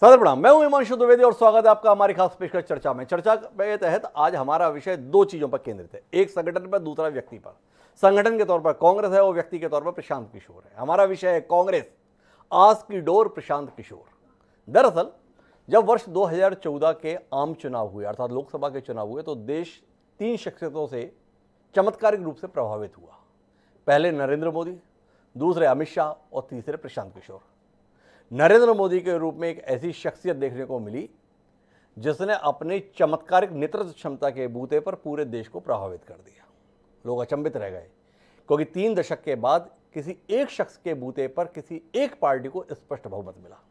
सादर प्रणाम। मैं हूं हिमांशु द्विवेदी और स्वागत है आपका हमारी खास पेशकश चर्चा में। चर्चा के तहत आज हमारा विषय दो चीजों पर केंद्रित है, एक संगठन पर, दूसरा व्यक्ति पर। संगठन के तौर पर कांग्रेस है और व्यक्ति के तौर पर प्रशांत किशोर है। हमारा विषय है कांग्रेस, आस की डोर प्रशांत किशोर। दरअसल जब वर्ष 2014 के आम चुनाव हुए, अर्थात लोकसभा के चुनाव हुए, तो देश तीन शख्सियतों से चमत्कारिक रूप से प्रभावित हुआ। पहले नरेंद्र मोदी, दूसरे अमित शाह और तीसरे प्रशांत किशोर। नरेंद्र मोदी के रूप में एक ऐसी शख्सियत देखने को मिली जिसने अपनी चमत्कारिक नेतृत्व क्षमता के बूते पर पूरे देश को प्रभावित कर दिया। लोग अचंभित रह गए क्योंकि 3 दशक के बाद किसी एक शख्स के बूते पर किसी एक पार्टी को स्पष्ट बहुमत मिला।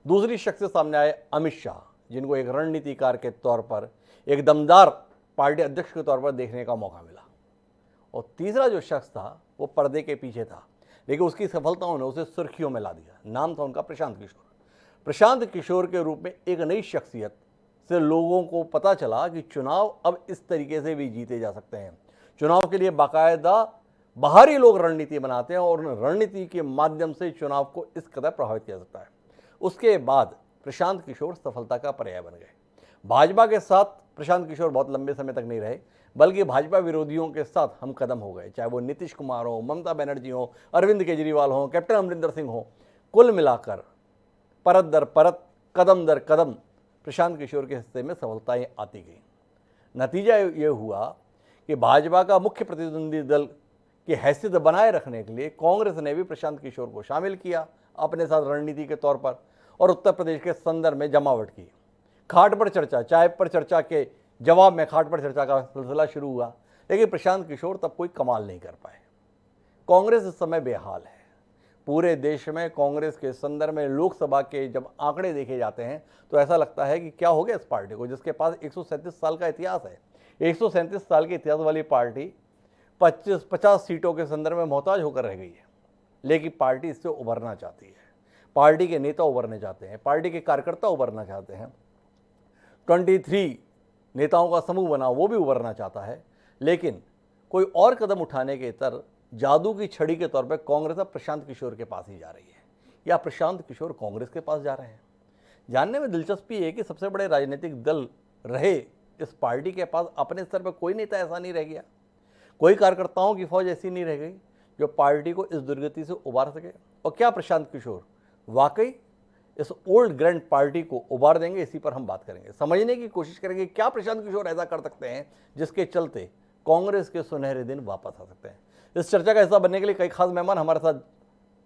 दूसरी शख्सियत सामने आए अमित शाह, जिनको एक रणनीतिकार के तौर पर, एक दमदार पार्टी अध्यक्ष के तौर पर देखने का मौका मिला। और तीसरा जो शख्स था वो पर्दे के पीछे था, लेकिन उसकी सफलताओं ने उसे सुर्खियों में ला दिया। नाम था उनका प्रशांत किशोर। प्रशांत किशोर के रूप में एक नई शख्सियत से लोगों को पता चला कि चुनाव अब इस तरीके से भी जीते जा सकते हैं। चुनाव के लिए बाकायदा बाहरी लोग रणनीति बनाते हैं और रणनीति के माध्यम से चुनाव को इस कदर प्रभावित किया जाता है। उसके बाद प्रशांत किशोर सफलता का पर्याय बन गए। भाजपा के साथ प्रशांत किशोर बहुत लंबे समय तक नहीं रहे, बल्कि भाजपा विरोधियों के साथ हम कदम हो गए, चाहे वो नीतीश कुमार हो, ममता बनर्जी हो, अरविंद केजरीवाल हो, कैप्टन अमरिंदर सिंह हो। कुल मिलाकर परत दर परत, कदम दर कदम प्रशांत किशोर के हिस्से में सफलताएं आती गई। नतीजा ये हुआ कि भाजपा का मुख्य प्रतिद्वंदी दल की हैसियत बनाए रखने के लिए कांग्रेस ने भी प्रशांत किशोर को शामिल किया अपने साथ रणनीति के तौर पर, और उत्तर प्रदेश के संदर्भ में जमावट की। खाट पर चर्चा, चाय पर चर्चा के जवाब में खाट पर चर्चा का सिलसिला शुरू हुआ, लेकिन प्रशांत किशोर तब कोई कमाल नहीं कर पाए। कांग्रेस इस समय बेहाल है। पूरे देश में कांग्रेस के संदर्भ में लोकसभा के जब आंकड़े देखे जाते हैं तो ऐसा लगता है कि क्या हो गया इस पार्टी को, जिसके पास 137 साल का इतिहास है। 137 साल के इतिहास वाली पार्टी 50 सीटों के संदर्भ में मोहताज होकर रह गई है। लेकिन पार्टी इससे उभरना चाहती है, पार्टी के नेता उभरने चाहते हैं, पार्टी के कार्यकर्ता उभरना चाहते हैं। 23 नेताओं का समूह बना, वो भी उभरना चाहता है। लेकिन कोई और कदम उठाने के इतर जादू की छड़ी के तौर पर कांग्रेस अब प्रशांत किशोर के पास ही जा रही है, या प्रशांत किशोर कांग्रेस के पास जा रहे हैं। जानने में दिलचस्पी है कि सबसे बड़े राजनीतिक दल रहे इस पार्टी के पास अपने स्तर पर कोई नेता ऐसा नहीं रह गया, कोई कार्यकर्ताओं की फौज ऐसी नहीं रह गई जो पार्टी को इस दुर्गति से उबार सके। और क्या प्रशांत किशोर वाकई इस ओल्ड ग्रैंड पार्टी को उबार देंगे? इसी पर हम बात करेंगे, समझने की कोशिश करेंगे क्या प्रशांत किशोर ऐसा कर सकते हैं जिसके चलते कांग्रेस के सुनहरे दिन वापस आ सकते हैं। इस चर्चा का हिस्सा बनने के लिए कई खास मेहमान हमारे साथ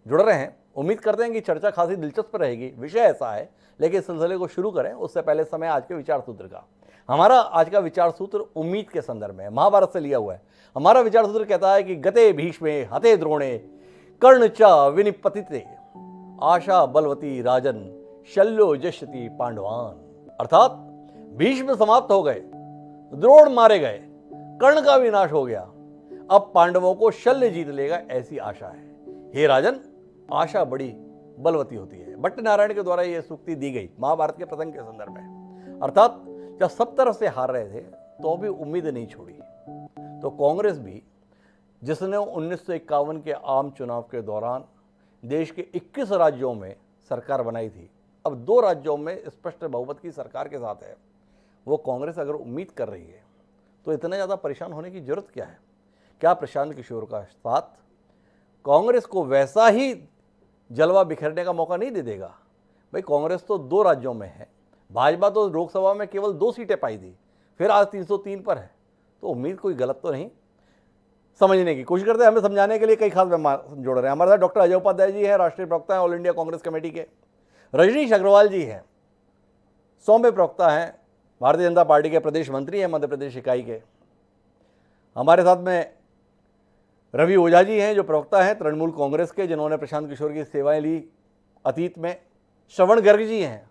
जुड़ रहे हैं। उम्मीद करते हैं कि चर्चा खासी दिलचस्प रहेगी। विषय ऐसा है, लेकिन इस सिलसिले को शुरू करें उससे पहले समय आज के विचार सूत्र का। हमारा आज का विचार सूत्र उम्मीद के संदर्भ में महाभारत से लिया हुआ है। हमारा विचार सूत्र कहता है कि गते भीष्मे हते द्रोणे कर्ण च विनिपतिते आशा बलवती राजन शल्यो जश्यति पांडवान। अर्थात भीष्म समाप्त हो गए, द्रोण मारे गए, कर्ण का विनाश हो गया, अब पांडवों को शल्य जीत लेगा ऐसी आशा है। हे राजन, आशा बड़ी बलवती होती है। भट्ट नारायण के द्वारा यह सूक्ति दी गई महाभारत के प्रसंग के संदर्भ में। अर्थात जब सब तरफ से हार रहे थे तो भी उम्मीद नहीं छोड़ी। तो कांग्रेस भी, जिसने 1951 के आम चुनाव के दौरान देश के 21 राज्यों में सरकार बनाई थी, अब 2 राज्यों में स्पष्ट बहुमत की सरकार के साथ है। वो कांग्रेस अगर उम्मीद कर रही है तो इतना ज़्यादा परेशान होने की जरूरत क्या है? क्या प्रशांत किशोर का साथ कांग्रेस को वैसा ही जलवा बिखेरने का मौका नहीं दे देगा? भाई, कांग्रेस तो 2 राज्यों में है, भाजपा तो लोकसभा में केवल 2 सीटें पाई थी, फिर आज 303 पर है। तो उम्मीद कोई गलत तो नहीं। समझने की कोशिश करते हैं। हमें समझाने के लिए कई खास मेहमान जुड़ रहे हैं। हमारे साथ डॉक्टर अजय उपाध्याय जी हैं, राष्ट्रीय प्रवक्ता हैं ऑल इंडिया कांग्रेस कमेटी के। रजनीश अग्रवाल जी हैं, सौम्य प्रवक्ता हैं, भारतीय जनता पार्टी के प्रदेश मंत्री हैं मध्य प्रदेश इकाई के। हमारे साथ में रवि ओझा जी हैं, जो प्रवक्ता हैं तृणमूल कांग्रेस के, जिन्होंने प्रशांत किशोर की सेवाएं ली अतीत में। श्रवण गर्ग जी हैं,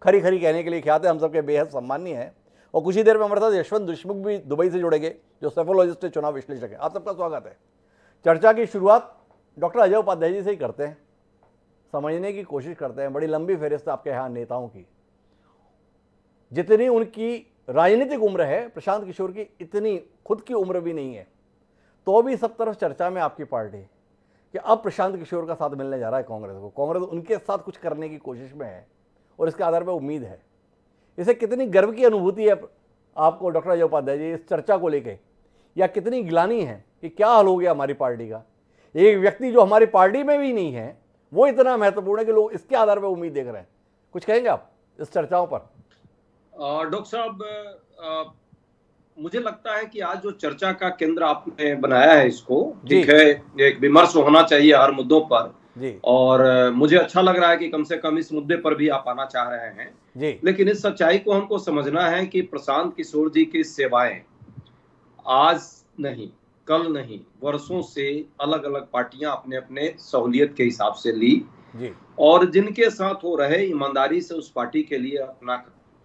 खरी खरी कहने के लिए ख्यात है, हम सबके बेहद सम्मानीय हैं। और कुछ ही देर में हमारे साथ यशवंत देशमुख भी दुबई से जुड़ेंगे, जो सेफोलॉजिस्ट चुनाव विश्लेषक है। आप सबका स्वागत है। चर्चा की शुरुआत डॉक्टर अजय उपाध्याय जी से ही करते हैं, समझने की कोशिश करते हैं। बड़ी लंबी फहरिस्त आपके यहाँ नेताओं की, जितनी उनकी राजनीतिक उम्र है प्रशांत किशोर की इतनी खुद की उम्र भी नहीं है, तो भी सब तरफ चर्चा में आपकी पार्टी कि अब प्रशांत किशोर का साथ मिलने जा रहा है कांग्रेस को। कांग्रेस उनके साथ कुछ करने की कोशिश में है और इसके आधार पर उम्मीद है। इसे कितनी गर्व की अनुभूति है आपको डॉक्टर अजय उपाध्याय जी इस चर्चा को लेके, या कितनी गिलानी है कि क्या हाल हो गया हमारी पार्टी का? एक व्यक्ति जो हमारी पार्टी में भी नहीं है वो इतना महत्वपूर्ण है कि लोग इसके आधार पर उम्मीद देख रहे हैं। कुछ कहेंगे आप इस चर्चाओं पर? डॉक्टर साहब, मुझे लगता है कि आज जो चर्चा का केंद्र आपने बनाया है इसको, ठीक है, एक विमर्श होना चाहिए हर मुद्दों पर जी। और मुझे अच्छा लग रहा है कि कम से कम इस मुद्दे पर भी आप आना चाह रहे हैं जी। लेकिन इस सच्चाई को हमको समझना है कि प्रशांत किशोर जी की सेवाएं आज नहीं, कल नहीं, वर्षों से अलग अलग पार्टियां अपने अपने सहूलियत के हिसाब से ली जी। और जिनके साथ हो रहे ईमानदारी से उस पार्टी के लिए अपना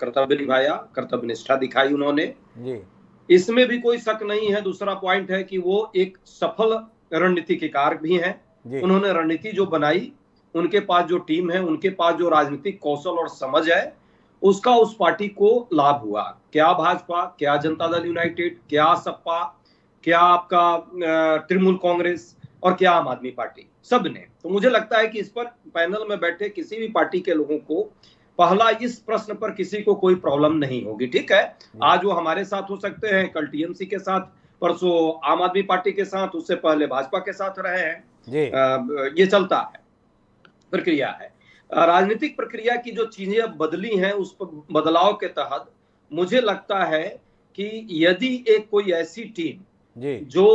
कर्तव्य निभाया, कर्तव्य निष्ठा दिखाई उन्होंने जी। इसमें भी कोई शक नहीं है। दूसरा पॉइंट है कि वो एक सफल रणनीतिकार भी हैं। उन्होंने रणनीति जो बनाई, उनके पास जो टीम है, उनके पास जो राजनीतिक कौशल और समझ है, उसका उस पार्टी को लाभ हुआ। क्या भाजपा, क्या जनता दल यूनाइटेड, क्या सपा, क्या आपका तृणमूल कांग्रेस और क्या आम आदमी पार्टी, सब ने। तो मुझे लगता है कि इस पर पैनल में बैठे किसी भी पार्टी के लोगों को पहला इस प्रश्न पर किसी को कोई प्रॉब्लम नहीं होगी। ठीक है, आज वो हमारे साथ हो सकते हैं, कल टीएमसी के साथ, परसों आम आदमी पार्टी के साथ, उससे पहले भाजपा के साथ रहे हैं जी। ये चलता है, प्रक्रिया है। राजनीतिक प्रक्रिया की जो चीजें बदली हैं उस बदलाव के तहत मुझे लगता है कि यदि एक कोई ऐसी टीम जी। जो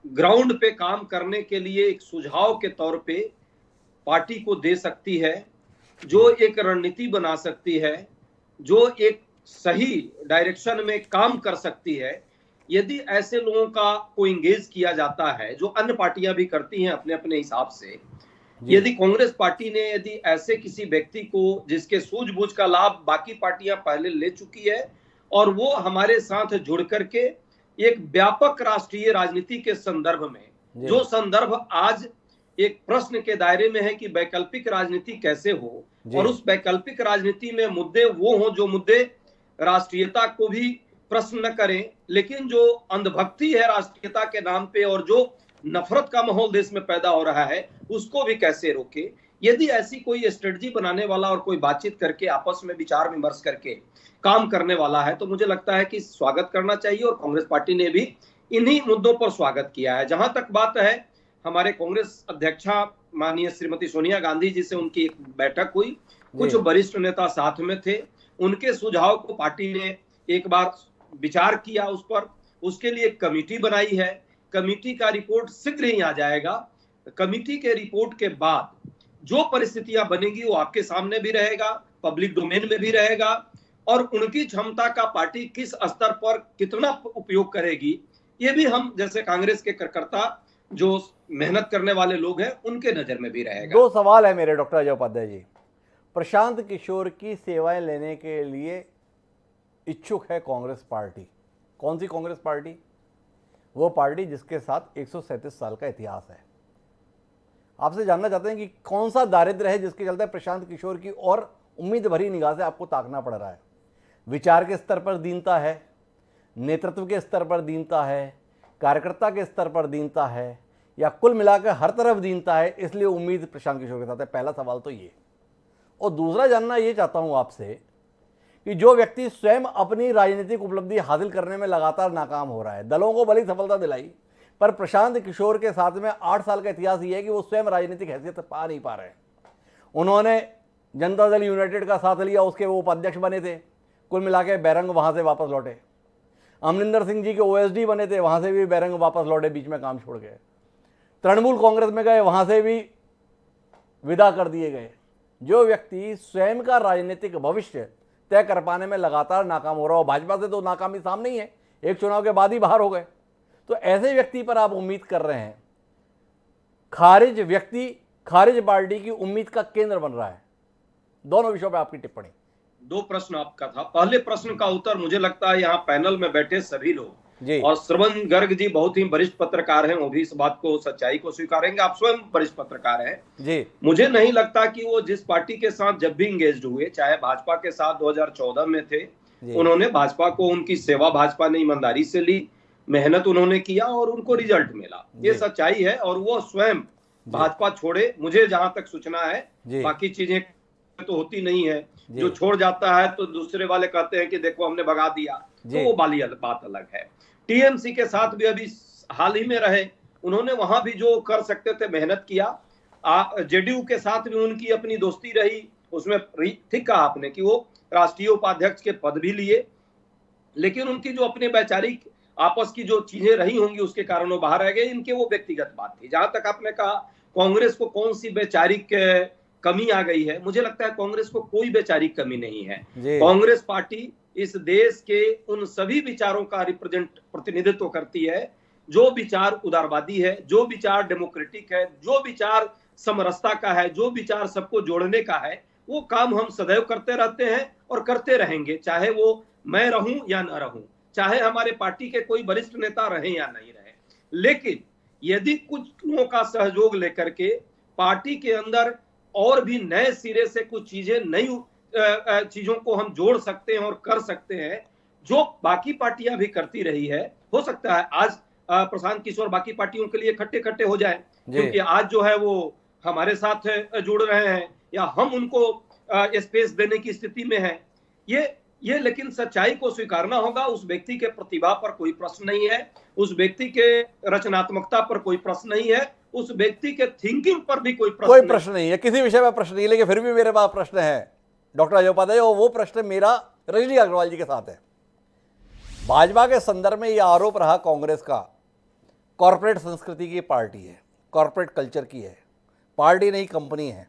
ग्राउंड पे काम करने के लिए एक सुझाव के तौर पे पार्टी को दे सकती है, जो एक रणनीति बना सकती है, जो एक सही डायरेक्शन में काम कर सकती है, यदि ऐसे लोगों का को इंगेज किया जाता है, जो अन्य पार्टियां भी करती हैं अपने अपने हिसाब से, यदि कांग्रेस पार्टी ने यदि ऐसे किसी व्यक्ति को जिसके सूझबूझ का लाभ बाकी पार्टियां पहले ले चुकी है और वो हमारे साथ जुड़ करके एक व्यापक राष्ट्रीय राजनीति के संदर्भ में, जो संदर्भ आज एक प्रश्न के दायरे में है कि वैकल्पिक राजनीति कैसे हो, और उस वैकल्पिक राजनीति में मुद्दे वो हो जो मुद्दे राष्ट्रीयता को भी प्रश्न न करें, लेकिन जो अंधभक्ति है राष्ट्रीयता के नाम पे और जो नफरत का माहौल देश में पैदा हो रहा है उसको भी कैसे रोके। यदि ऐसी कोई स्ट्रेटजी बनाने वाला और कोई बातचीत करके आपस में विचार विमर्श करके काम करने वाला है तो मुझे लगता है कि स्वागत करना चाहिए, और कांग्रेस पार्टी ने भी इन्हीं मुद्दों पर स्वागत किया है। जहां तक बात है हमारे कांग्रेस अध्यक्षा माननीय श्रीमती सोनिया गांधी जी से उनकी एक बैठक हुई, कुछ वरिष्ठ नेता साथ में थे, उनके सुझाव को पार्टी ने एक बार विचार किया उस पर, उसके लिए एक कमेटी बनाई है। कमेटी का रिपोर्ट शीघ्र ही आ जाएगा। कमेटी के रिपोर्ट के बाद जो परिस्थितियां बनेगी वो आपके सामने भी रहेगा, पब्लिक डोमेन में भी रहेगा, और उनकी क्षमता का पार्टी किस स्तर पर कितना उपयोग करेगी ये भी हम जैसे कांग्रेस के कार्यकर्ता जो मेहनत करने वाले लोग हैं उनके नजर में भी रहेगा। दो सवाल है मेरे डॉक्टर अजय उपाध्याय जी। प्रशांत किशोर की सेवाएं लेने के लिए इच्छुक है कांग्रेस पार्टी। कौन सी कांग्रेस पार्टी? वो पार्टी जिसके साथ 137 साल का इतिहास है। आपसे जानना चाहते हैं कि कौन सा दारिद्र्य है जिसके चलते प्रशांत किशोर की और उम्मीद भरी निगाह से आपको ताकना पड़ रहा है? विचार के स्तर पर दीनता है, नेतृत्व के स्तर पर दीनता है, कार्यकर्ता के स्तर पर दीनता है, या कुल मिलाकर हर तरफ दीनता है, इसलिए उम्मीद प्रशांत किशोर के साथ है? पहला सवाल तो ये। और दूसरा जानना ये चाहता हूं आपसे कि जो व्यक्ति स्वयं अपनी राजनीतिक उपलब्धि हासिल करने में लगातार नाकाम हो रहा है, दलों को भली सफलता दिलाई, पर प्रशांत किशोर के साथ में 8 साल का इतिहास ये है कि वो स्वयं राजनीतिक हैसियत पा नहीं पा रहे। उन्होंने जनता दल यूनाइटेड का साथ लिया, उसके वो उपाध्यक्ष बने थे, कुल मिला के बैरंग वहाँ से वापस लौटे। अमरिंदर सिंह जी के ओएसडी बने थे, वहाँ से भी बैरंग वापस लौटे, बीच में काम छोड़ गए। तृणमूल कांग्रेस में गए, वहाँ से भी विदा कर दिए गए। जो व्यक्ति स्वयं का राजनीतिक भविष्य तय कर पाने में लगातार नाकाम हो रहा हो, भाजपा से तो नाकामी सामने ही है, एक चुनाव के बाद ही बाहर हो गए, तो ऐसे व्यक्ति पर आप उम्मीद कर रहे हैं। खारिज व्यक्ति खारिज पार्टी की उम्मीद का केंद्र बन रहा है। दोनों विषयों पर आपकी टिप्पणी। दो प्रश्न आपका था। पहले प्रश्न का उत्तर मुझे लगता है यहाँ पैनल में बैठे सभी लोग और श्रवण गर्ग जी बहुत ही वरिष्ठ पत्रकार हैं, वो भी इस बात को सच्चाई को स्वीकारेंगे। आप स्वयं वरिष्ठ पत्रकार हैं जी। मुझे नहीं लगता कि वो जिस पार्टी के साथ जब भी इंगेज हुए, चाहे भाजपा के साथ 2014 में थे, उन्होंने भाजपा को, उनकी सेवा भाजपा ने ईमानदारी से ली, मेहनत उन्होंने किया और उनको रिजल्ट मिला, ये सच्चाई है। और वो स्वयं भाजपा छोड़े, मुझे जहां तक सूचना है, बाकी चीजें तो होती नहीं है, जो छोड़ जाता है तो दूसरे वाले कहते हैं कि देखो हमने भगा दिया, तो वो वाली बात अलग है। टीएमसी के साथ भी अभी हाल ही में रहे, उन्होंने वहां भी जो कर सकते थे मेहनत किया। जेडीयू के साथ भी उनकी अपनी दोस्ती रही, उसमें ठीक कहा आपने कि वो राष्ट्रीय उपाध्यक्ष के पद भी लिए, लेकिन उनकी जो अपने वैचारिक आपस की जो चीजें रही होंगी उसके कारण वो बाहर रह गए, इनके वो व्यक्तिगत बात थी। जहां तक आपने कहा कांग्रेस को कौन सी वैचारिक कमी आ गई है, मुझे लगता है कांग्रेस को कोई वैचारिक कमी नहीं है। कांग्रेस पार्टी इस देश के उन सभी विचारों का प्रतिनिधित्व करती है जो विचार उदारवादी है, जो विचार डेमोक्रेटिक है, जो विचार समरसता का है, जो विचार सबको जोड़ने का है। वो काम हम सदैव करते रहते हैं और करते रहेंगे, चाहे वो मैं रहूं या ना रहूं, चाहे हमारे पार्टी के कोई वरिष्ठ नेता रहे या नहीं रहे। लेकिन यदि कुछ लोगों का सहयोग लेकर के पार्टी के अंदर और भी नए सिरे से कुछ चीजें, नई चीजों को हम जोड़ सकते हैं और कर सकते हैं, जो बाकी पार्टियां भी करती रही है। हो सकता है आज प्रशांत किशोर बाकी पार्टियों के लिए खट्टे खट्टे हो जाए, क्योंकि आज जो है वो हमारे साथ जुड़ रहे हैं या हम उनको स्पेस देने की स्थिति में है। ये लेकिन सच्चाई को स्वीकारना होगा। उस व्यक्ति के प्रतिभा पर कोई प्रश्न नहीं है, उस व्यक्ति के रचनात्मकता पर कोई प्रश्न नहीं है, उस व्यक्ति के थिंकिंग पर भी कोई प्रश्न नहीं है। किसी विषय में प्रश्न नहीं है, लेकिन फिर भी मेरे पास प्रश्न है डॉक्टर अजय उपाध्याय, और वो प्रश्न मेरा रजनी अग्रवाल जी के साथ है। भाजपा के संदर्भ में यह आरोप रहा कांग्रेस का, कॉर्पोरेट संस्कृति की पार्टी है, कॉर्पोरेट कल्चर की है, पार्टी नहीं कंपनी है।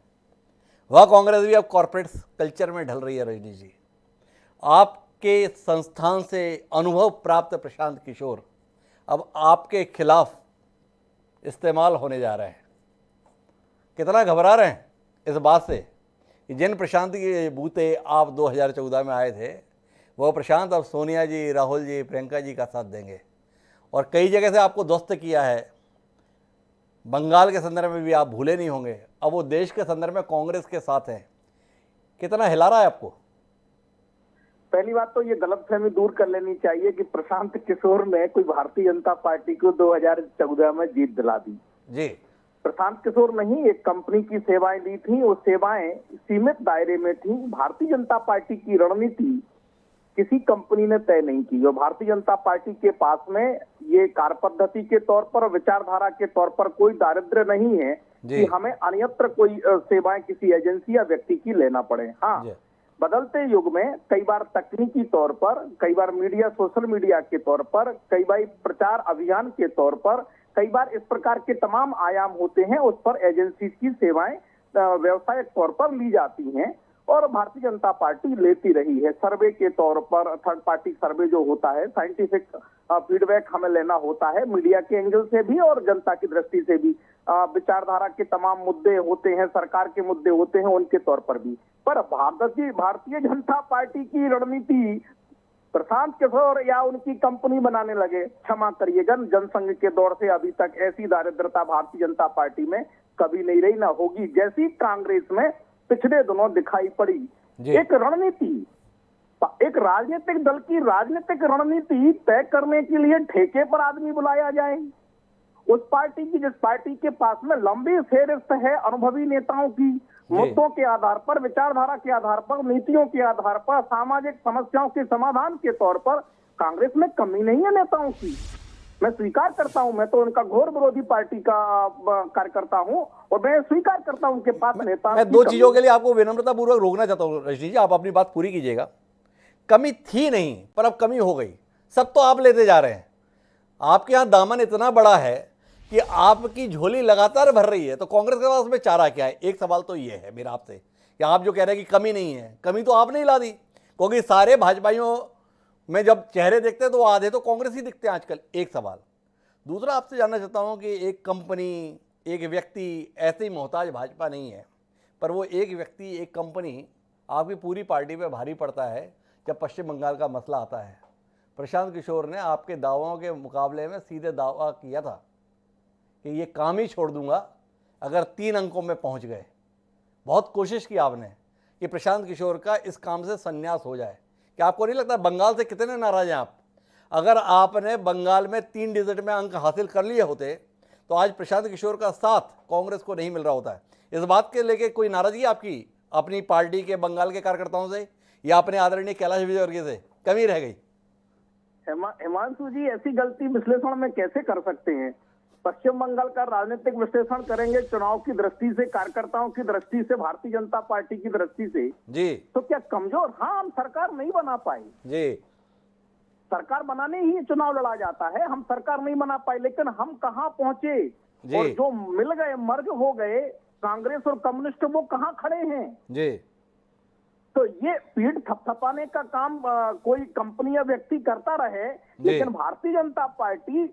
वह कांग्रेस भी अब कॉर्पोरेट कल्चर में ढल रही है। रजनी जी, आपके संस्थान से अनुभव प्राप्त प्रशांत किशोर अब आपके खिलाफ इस्तेमाल होने जा रहे हैं। कितना घबरा रहे हैं इस बात से कि जिन प्रशांत के बूते आप 2014 में आए थे, वो प्रशांत अब सोनिया जी, राहुल जी, प्रियंका जी का साथ देंगे, और कई जगह से आपको ध्वस्त किया है। बंगाल के संदर्भ में भी आप भूले नहीं होंगे, अब वो देश के संदर्भ में कांग्रेस के साथ हैं। कितना हिला रहा है आपको? पहली बात तो ये गलतफहमी दूर कर लेनी चाहिए कि प्रशांत किशोर ने कोई भारतीय जनता पार्टी को 2014 में जीत दिला दी। जी, प्रशांत किशोर नहीं, एक कंपनी की सेवाएं ली थी, वो सेवाएं सीमित दायरे में थी। भारतीय जनता पार्टी की रणनीति किसी कंपनी ने तय नहीं की। और भारतीय जनता पार्टी के पास में ये कार्य पद्धति के तौर पर, विचारधारा के तौर पर कोई दारिद्र्य नहीं है कि हमें अन्यत्र कोई सेवाएं किसी एजेंसी या व्यक्ति की लेना पड़े। हाँ, बदलते युग में कई बार तकनीकी तौर पर, कई बार मीडिया, सोशल मीडिया के तौर पर, कई बार प्रचार अभियान के तौर पर, कई बार इस प्रकार के तमाम आयाम होते हैं, उस पर एजेंसी की सेवाएं व्यवसायिक तौर पर ली जाती हैं और भारतीय जनता पार्टी लेती रही है। सर्वे के तौर पर, थर्ड पार्टी सर्वे जो होता है, साइंटिफिक फीडबैक हमें लेना होता है, मीडिया के एंगल से भी और जनता की दृष्टि से भी। विचारधारा के तमाम मुद्दे होते हैं, सरकार के मुद्दे होते हैं, उनके तौर पर भी। पर भारतीय जनता पार्टी की रणनीति प्रशांत किशोर या उनकी कंपनी बनाने लगे, क्षमा करिएगा, जनसंघ के दौर से अभी तक ऐसी दारिद्रता भारतीय जनता पार्टी में कभी नहीं रही, ना होगी, जैसी कांग्रेस में पिछले दिनों दिखाई पड़ी। एक रणनीति, एक राजनीतिक दल की राजनीतिक रणनीति तय करने के लिए ठेके पर आदमी बुलाया जाए। उस पार्टी की, जिस पार्टी के पास में लंबी फेहरिस्त है अनुभवी नेताओं की, मुद्दों के आधार पर, विचारधारा के आधार पर, नीतियों के आधार पर, सामाजिक समस्याओं के समाधान के तौर पर कांग्रेस में कमी नहीं है नेताओं की। मैं स्वीकार करता हूं, मैं तो उनका घोर विरोधी पार्टी का कार्यकर्ता हूं और मैं स्वीकार करता हूं उनके पास नेता। मैं दो चीजों के लिए आपको विनम्रता पूर्वक रोकना चाहता हूं रजनी जी, आप अपनी बात पूरी कीजिएगा। कमी थी नहीं, पर अब कमी हो गई। सब तो आप लेते जा रहे हैं। आपके यहाँ दामन इतना बड़ा है कि आपकी झोली लगातार भर रही है, तो कांग्रेस के पास में चारा क्या है? एक सवाल तो ये है मेरा आपसे कि आप जो कह रहे हैं कि कमी नहीं है, कमी तो आपने ही ला दी, क्योंकि सारे भाजपाइयों में जब चेहरे देखते हैं तो आधे तो कांग्रेस ही दिखते हैं आजकल। एक सवाल। दूसरा, आपसे जानना चाहता हूँ कि एक कंपनी, एक व्यक्ति ऐसे ही मोहताज भाजपा नहीं है, पर वो एक व्यक्ति, एक कंपनी आपकी पूरी पार्टी पे भारी पड़ता है जब पश्चिम बंगाल का मसला आता है। प्रशांत किशोर ने आपके दावों के मुकाबले में सीधे दावा किया था कि ये काम ही छोड़ दूंगा अगर 3 अंकों में पहुंच गए। बहुत कोशिश की आपने कि प्रशांत किशोर का इस काम से संन्यास हो जाए। क्या आपको नहीं लगता बंगाल से कितने नाराज हैं आप? अगर आपने बंगाल में 3 डिजिट में अंक हासिल कर लिए होते तो आज प्रशांत किशोर का साथ कांग्रेस को नहीं मिल रहा होता है। इस बात के लेके कोई नाराजगी आपकी अपनी पार्टी के बंगाल के कार्यकर्ताओं से या अपने आदरणीय कैलाश विजयवर्गीय से? कमी रह गई। हिमांशु जी, ऐसी गलती विश्लेषण में कैसे कर सकते हैं? पश्चिम बंगाल का राजनीतिक विश्लेषण करेंगे चुनाव की दृष्टि से, कार्यकर्ताओं की दृष्टि से, भारतीय जनता पार्टी की दृष्टि से जी, तो क्या कमजोर? हाँ, हम सरकार नहीं बना पाए जी, सरकार बनाने ही चुनाव लड़ा जाता है, हम सरकार नहीं बना पाए, लेकिन हम कहां पहुंचे जी, और जो मिल गए, मर्ज हो गए कांग्रेस और कम्युनिस्ट, वो कहां खड़े हैं? जी, तो ये पीठ थपथपाने का काम कोई कंपनी या व्यक्ति करता रहे, लेकिन भारतीय जनता पार्टी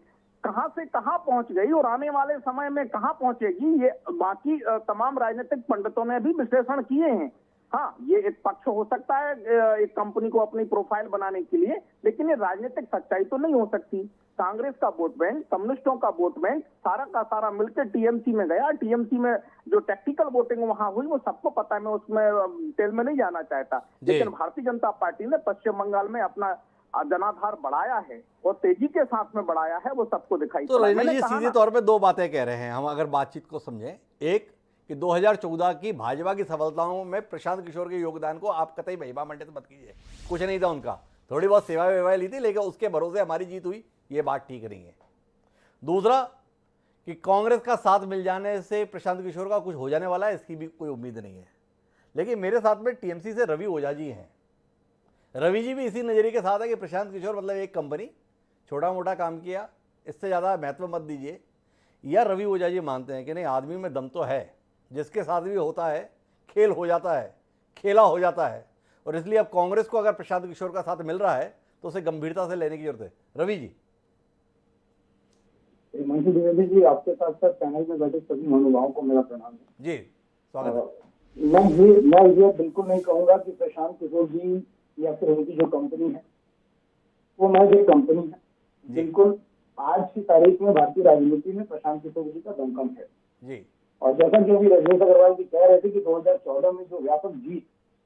कहां से कहां पहुंच गई और आने वाले समय में कहां पहुंचेगी, ये बाकी तमाम राजनीतिक पंडितों ने भी विश्लेषण किए हैं। हाँ, ये एक पक्ष हो सकता है एक कंपनी को अपनी प्रोफाइल बनाने के लिए, लेकिन ये राजनीतिक सच्चाई तो नहीं हो सकती। कांग्रेस का वोट बैंक, कम्युनिस्टों का वोट बैंक सारा का सारा मिलकर टीएमसी में गया। टीएमसी में जो टेक्निकल वोटिंग वहां हुई वो सबको पता है, मैं उसमें डिटेल में नहीं जाना चाहता, लेकिन भारतीय जनता पार्टी ने पश्चिम बंगाल में अपना जनाधार बढ़ाया है और तेजी के साथ में बढ़ाया है, वो सबको दिखाई तो रजनी जी सीधे तौर पे दो बातें कह रहे हैं हम, अगर बातचीत को समझें। एक कि 2014 की भाजपा की सफलताओं में प्रशांत किशोर के योगदान को आप कतई महिमा मंडित मत कीजिए, कुछ नहीं था उनका, थोड़ी बहुत सेवाएं वेवाएं ली थी, लेकिन उसके भरोसे हमारी जीत हुई, ये बात ठीक नहीं है। दूसरा कि कांग्रेस का साथ मिल जाने से प्रशांत किशोर का कुछ हो जाने वाला है, इसकी भी कोई उम्मीद नहीं है। लेकिन मेरे साथ में टीएमसी से रवि ओझा जी हैं। रवि जी भी इसी नज़रिए के साथ है कि प्रशांत किशोर मतलब एक कंपनी, छोटा मोटा काम किया, इससे ज़्यादा महत्व मत दीजिए। या रवि ओझा जी मानते हैं कि नहीं, आदमी में दम तो है, जिसके साथ भी होता है खेल हो जाता है, खेला हो जाता है, और इसलिए अब कांग्रेस को अगर प्रशांत किशोर का साथ मिल रहा है तो उसे गंभीरता से लेने की जरूरत है। रवि जी। हिमांशु द्विवेदी जी, आपके साथ साथ पैनल में बैठे सभी महानुभावों को मेरा प्रणाम है। जी, स्वागत है। मैं ये बिल्कुल नहीं कहूंगा कि प्रशांत किशोर जी या फिर उनकी जो कंपनी है वो महज एक कंपनी है। बिल्कुल आज की तारीख में भारतीय राजनीति में प्रशांत किशोर जी का दमकम है जी। और जैसा कि अभी रजनीश अग्रवाल जी कह रहे थे कि 2014 में जो व्यापक जीत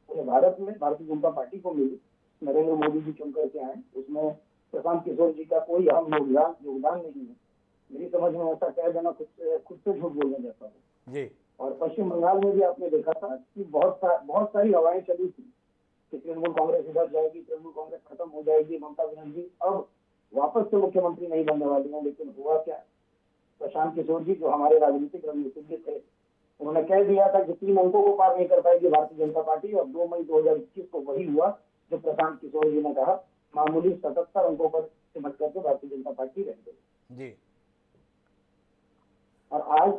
पूरे भारत में भारतीय जनता पार्टी को मिली, नरेंद्र मोदी जी चुन करके आए, उसमें प्रशांत किशोर जी का कोई अहम योगदान नहीं है। मेरी समझ में ऐसा कह देना खुद से झूठ बोलने जैसा है जी। और पश्चिम बंगाल में भी आपने देखा था कि बहुत सारी हवाएं चली थी कि तृणमूल कांग्रेस इधर जाएगी, तृणमूल कांग्रेस खत्म हो जाएगी, ममता बनर्जी अब वापस से मुख्यमंत्री नहीं बनने वाली है। लेकिन हुआ क्या? प्रशांत किशोर जी जो हमारे राजनीतिक रणनीतिज्ञ थे, उन्होंने कह दिया था कि 3 अंकों को पार नहीं कर पाएगी भारतीय जनता पार्टी, और 2 मई 2021 को वही हुआ जो प्रशांत किशोर जी ने कहा। मामूली 77 अंकों पर सिमट करके भारतीय जनता पार्टी रह गई जी। और आज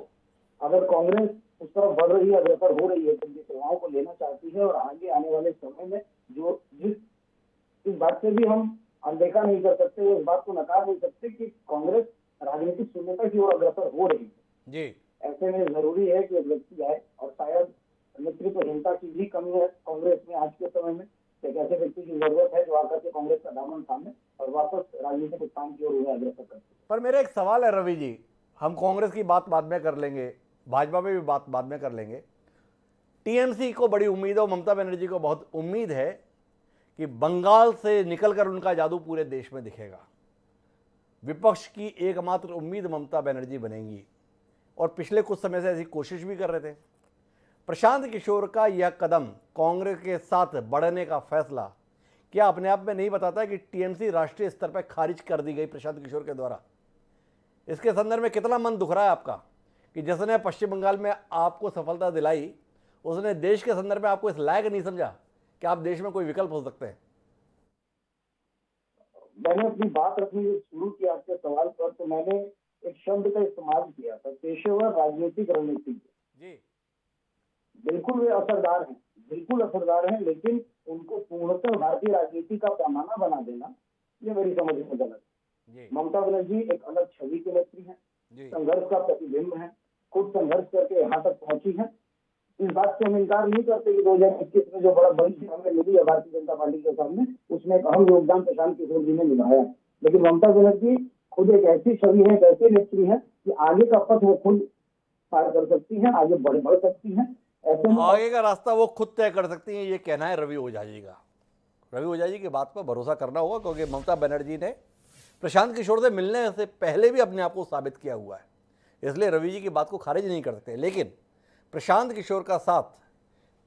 अगर कांग्रेस उस तरफ बढ़ रही है, अग्रसर हो रही है, जिनकी सेवाओं को लेना चाहती है, और आगे आने वाले समय में जो इस बात से भी हम अनदेखा नहीं कर सकते, इस बात को नकार नहीं सकते कि कांग्रेस राजनीतिक शून्यता की ओर अग्रसर हो रही है जी। ऐसे में जरूरी है कि एक व्यक्ति आए, और शायद नेतृत्वहीनता की भी कमी है कांग्रेस में आज के समय में। एक ऐसे व्यक्ति की जरूरत है जो आकर के कांग्रेस का दामन थामे और वापस राजनीतिक उत्थान की ओर उन्हें अग्रसर करे। पर मेरा एक सवाल है रवि जी, हम कांग्रेस की बात बाद में कर लेंगे, भाजपा पे भी बात बाद में कर लेंगे। टीएमसी को बड़ी उम्मीद है, ममता बनर्जी को बहुत उम्मीद है कि बंगाल से निकलकर उनका जादू पूरे देश में दिखेगा। विपक्ष की एकमात्र उम्मीद ममता बनर्जी बनेंगी, और पिछले कुछ समय से ऐसी कोशिश भी कर रहे थे। प्रशांत किशोर का यह कदम, कांग्रेस के साथ बढ़ने का फैसला, क्या अपने आप में नहीं बताता कि टीएमसी राष्ट्रीय स्तर पर खारिज कर दी गई प्रशांत किशोर के द्वारा? इसके संदर्भ में कितना मन दुख रहा है आपका कि जिसने पश्चिम बंगाल में आपको सफलता दिलाई, उसने देश के संदर्भ में आपको इस लायक नहीं समझा कि आप देश में कोई विकल्प हो सकते हैं? मैंने अपनी बात रखनी शुरू की आपके सवाल पर, तो मैंने एक शब्द का इस्तेमाल किया था, पेशेवर राजनीतिक रणनीतिज्ञ जी। बिल्कुल वे असरदार हैं, बिल्कुल असरदार हैं, लेकिन उनको पूर्णतः भारतीय राजनीति का पैमाना बना देना, ये मेरी समझ में गलत है। ममता बनर्जी एक अलग छवि के नेत्री हैं, संघर्ष का प्रतिबिंब है, खुद संघर्ष करके यहाँ तक पहुंची है। इस बात से हम इनकार नहीं करते कि 2021 में जो बड़ा बड़ी हमें मिली है भारतीय जनता पार्टी के सामने, उसमें एक अहम योगदान प्रशांत किशोर जी ने निभाया। लेकिन ममता बनर्जी खुद एक ऐसी छवि है, एक ऐसी नेत्री है कि आगे का पथ वो खुद पार कर सकती है, आगे बढ़ सकती है। ऐसे में आगे का रास्ता वो खुद तय कर सकती है, ये कहना है रवि ओझा जी का। रवि ओझा जी की बात पर भरोसा करना होगा, क्योंकि ममता बनर्जी ने प्रशांत किशोर से मिलने से पहले भी अपने आप को साबित किया हुआ है, इसलिए रवि जी की बात को खारिज नहीं कर सकते। लेकिन प्रशांत किशोर का साथ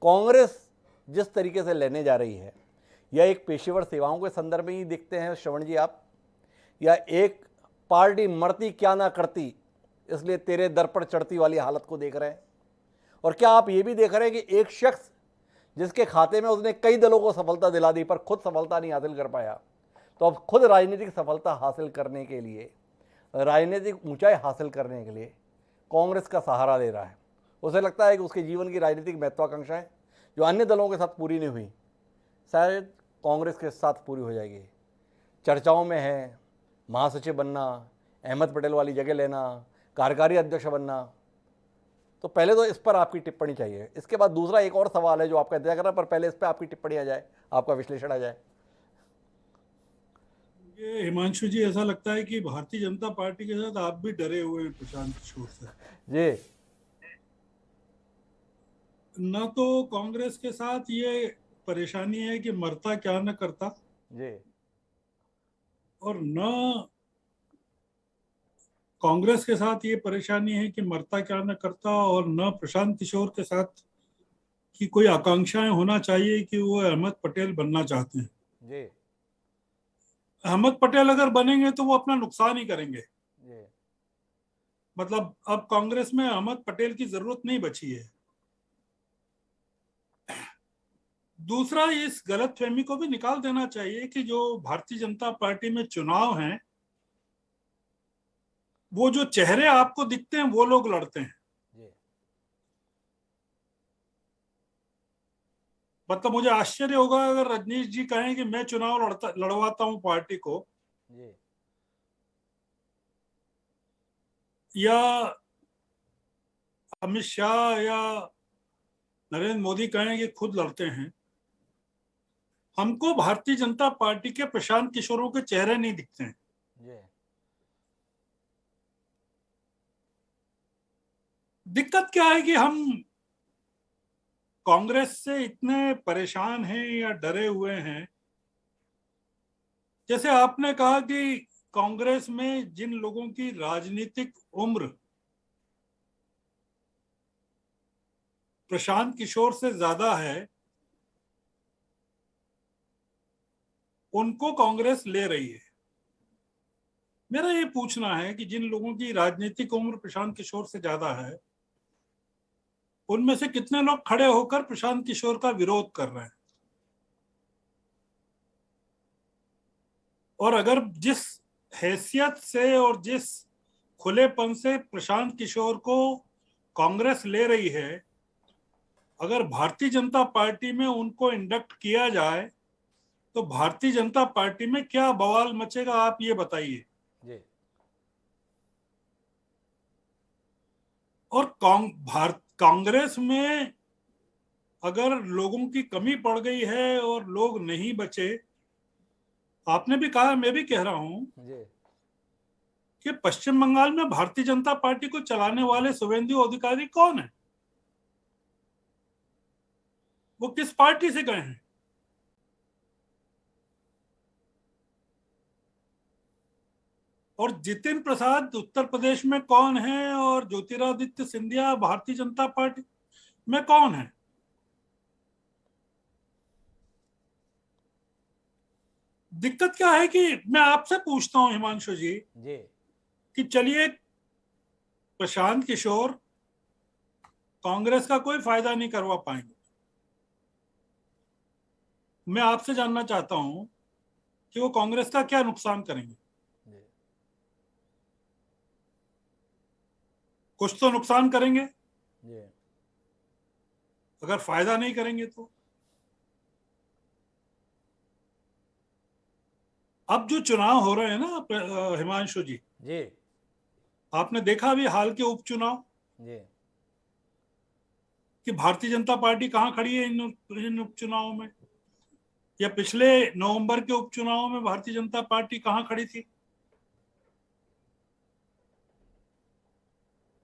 कांग्रेस जिस तरीके से लेने जा रही है, या एक पेशेवर सेवाओं के संदर्भ में ही देखते हैं श्रवण जी आप, या एक पार्टी मरती क्या ना करती इसलिए तेरे दर पर चढ़ती वाली हालत को देख रहे हैं? और क्या आप ये भी देख रहे हैं कि एक शख्स जिसके खाते में उसने कई दलों को सफलता दिला दी पर खुद सफलता नहीं हासिल कर पाया, तो अब खुद राजनीतिक सफलता हासिल करने के लिए, राजनीतिक ऊंचाई हासिल करने के लिए कांग्रेस का सहारा ले रहा है। उसे लगता है कि उसके जीवन की राजनीतिक महत्वाकांक्षाएं जो अन्य दलों के साथ पूरी नहीं हुई, शायद कांग्रेस के साथ पूरी हो जाएगी। चर्चाओं में है महासचिव बनना, अहमद पटेल वाली जगह लेना, कार्यकारी अध्यक्ष बनना। तो पहले तो इस पर आपकी टिप्पणी चाहिए। इसके बाद दूसरा एक और सवाल है जो आपका इंतजार कर रहा है, पर पहले इस पर आपकी टिप्पणी आ जाए, आपका विश्लेषण आ जाए। ये हिमांशु जी, ऐसा लगता है कि भारतीय जनता पार्टी के साथ आप भी डरे हुए हैं प्रशांत किशोर से। जी, न तो कांग्रेस के साथ ये परेशानी है कि मरता क्या न करता जी, और न कांग्रेस के साथ ये परेशानी है कि मरता क्या न करता, और न प्रशांत किशोर के साथ की कोई आकांक्षाएं होना चाहिए कि वो अहमद पटेल बनना चाहते हैं। जी, अहमद पटेल अगर बनेंगे तो वो अपना नुकसान ही करेंगे। जी, मतलब अब कांग्रेस में अहमद पटेल की जरूरत नहीं बची है। दूसरा, इस गलतफहमी को भी निकाल देना चाहिए कि जो भारतीय जनता पार्टी में चुनाव हैं, वो जो चेहरे आपको दिखते हैं वो लोग लड़ते हैं। जी, मतलब मुझे आश्चर्य होगा अगर रजनीश जी कहें कि मैं चुनाव लड़वाता हूं पार्टी को, जी, या अमित शाह या नरेंद्र मोदी कहें कि खुद लड़ते हैं। हमको भारतीय जनता पार्टी के प्रशांत किशोरों के चेहरे नहीं दिखते हैं। जी, दिक्कत क्या है कि हम कांग्रेस से इतने परेशान हैं या डरे हुए हैं। जैसे आपने कहा कि कांग्रेस में जिन लोगों की राजनीतिक उम्र प्रशांत किशोर से ज्यादा है, उनको कांग्रेस ले रही है। मेरा ये पूछना है कि जिन लोगों की राजनीतिक उम्र प्रशांत किशोर से ज्यादा है, उनमें से कितने लोग खड़े होकर प्रशांत किशोर का विरोध कर रहे हैं? और अगर जिस हैसियत से और जिस खुलेपन से प्रशांत किशोर को कांग्रेस ले रही है, अगर भारतीय जनता पार्टी में उनको इंडक्ट किया जाए तो भारतीय जनता पार्टी में क्या बवाल मचेगा, आप ये बताइए। जी, और कांग्रेस में अगर लोगों की कमी पड़ गई है और लोग नहीं बचे, आपने भी कहा, मैं भी कह रहा हूं जी, कि पश्चिम बंगाल में भारतीय जनता पार्टी को चलाने वाले शुभेंदु अधिकारी कौन है? वो किस पार्टी से गए हैं? और जितिन प्रसाद उत्तर प्रदेश में कौन है, और ज्योतिरादित्य सिंधिया भारतीय जनता पार्टी में कौन है? दिक्कत क्या है कि मैं आपसे पूछता हूं हिमांशु जी, जी, कि चलिए प्रशांत किशोर कांग्रेस का कोई फायदा नहीं करवा पाएंगे, मैं आपसे जानना चाहता हूं कि वो कांग्रेस का क्या नुकसान करेंगे? जी, कुछ तो नुकसान करेंगे। जी, अगर फायदा नहीं करेंगे तो अब जो चुनाव हो रहे हैं ना हिमांशु जी, जी, आपने देखा अभी हाल के उपचुनाव जी, कि भारतीय जनता पार्टी कहां खड़ी है इन उपचुनावों में, या पिछले नवंबर के उपचुनावों में भारतीय जनता पार्टी कहां खड़ी थी?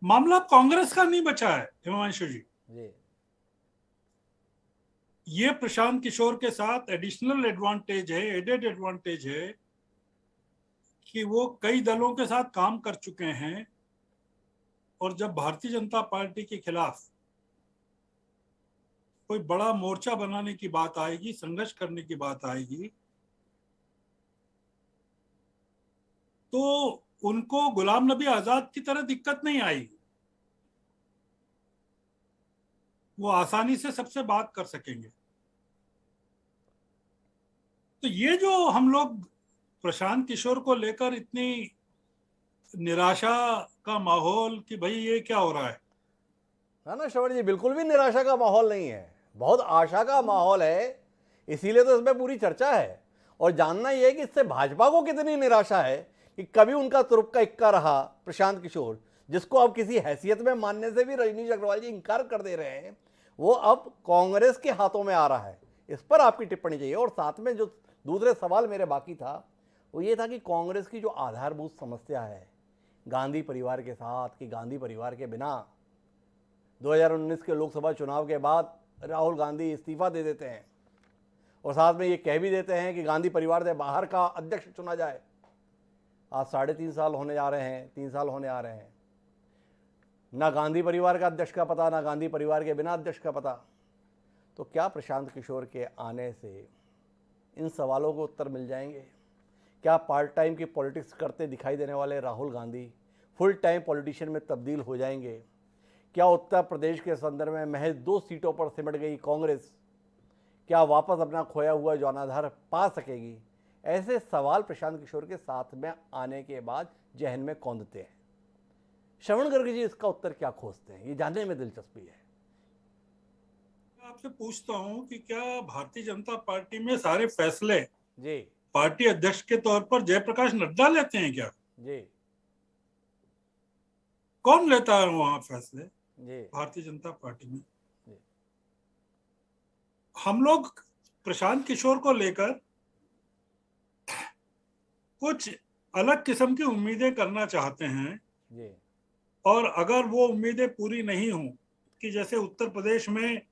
मामला कांग्रेस का नहीं बचा है हिमांशु जी। जी, ये प्रशांत किशोर के साथ एडिशनल एडवांटेज है, एडेड एडवांटेज है कि वो कई दलों के साथ काम कर चुके हैं, और जब भारतीय जनता पार्टी के खिलाफ कोई बड़ा मोर्चा बनाने की बात आएगी, संघर्ष करने की बात आएगी, तो उनको गुलाम नबी आजाद की तरह दिक्कत नहीं आएगी। वो आसानी से सबसे बात कर सकेंगे। तो ये जो हम लोग प्रशांत किशोर को लेकर इतनी निराशा का माहौल कि भाई ये क्या हो रहा है ना श्रवण जी, बिल्कुल भी निराशा का माहौल नहीं है, बहुत आशा का माहौल है। इसीलिए तो इसमें पूरी चर्चा है। और जानना यह है कि इससे भाजपा को कितनी निराशा है कि कभी उनका तुरुप का इक्का रहा प्रशांत किशोर, जिसको अब किसी हैसियत में मानने से भी रजनीश अग्रवाल जी इंकार कर दे रहे हैं, वो अब कांग्रेस के हाथों में आ रहा है। इस पर आपकी टिप्पणी चाहिए। और साथ में जो दूसरे सवाल मेरे बाकी था वो ये था कि कांग्रेस की जो आधारभूत समस्या है गांधी परिवार के साथ, कि गांधी परिवार के बिना 2019 के लोकसभा चुनाव के बाद राहुल गांधी इस्तीफा दे देते हैं और साथ में ये कह भी देते हैं कि गांधी परिवार से बाहर का अध्यक्ष चुना जाए। आज 3.5 साल होने जा रहे हैं, 3 साल होने आ रहे हैं, ना गांधी परिवार का अध्यक्ष का पता, ना गांधी परिवार के बिना अध्यक्ष का पता। तो क्या प्रशांत किशोर के आने से इन सवालों को उत्तर मिल जाएंगे? क्या पार्ट टाइम की पॉलिटिक्स करते दिखाई देने वाले Rahul Gandhi full time politician में तब्दील हो जाएंगे? क्या उत्तर प्रदेश के संदर्भ में महज 2 सीटों पर सिमट गई कांग्रेस क्या वापस अपना खोया हुआ जौनाधार पा सकेगी? ऐसे सवाल प्रशांत किशोर के साथ में आने के बाद जहन में कौंधते हैं। श्रवण गर्ग जी इसका उत्तर क्या खोजते हैं, ये जानने में दिलचस्पी है। आपसे पूछता हूं कि क्या भारतीय जनता पार्टी में सारे फैसले जी पार्टी अध्यक्ष के तौर पर जयप्रकाश नड्डा लेते हैं क्या? जी कौन लेता है वहां फैसले जी भारतीय जनता पार्टी में? जी। हम लोग प्रशांत किशोर को लेकर कुछ अलग किस्म की उम्मीदें करना चाहते हैं जी और अगर वो उम्मीदें पूरी नहीं हों कि जैसे उत्तर प्रदेश में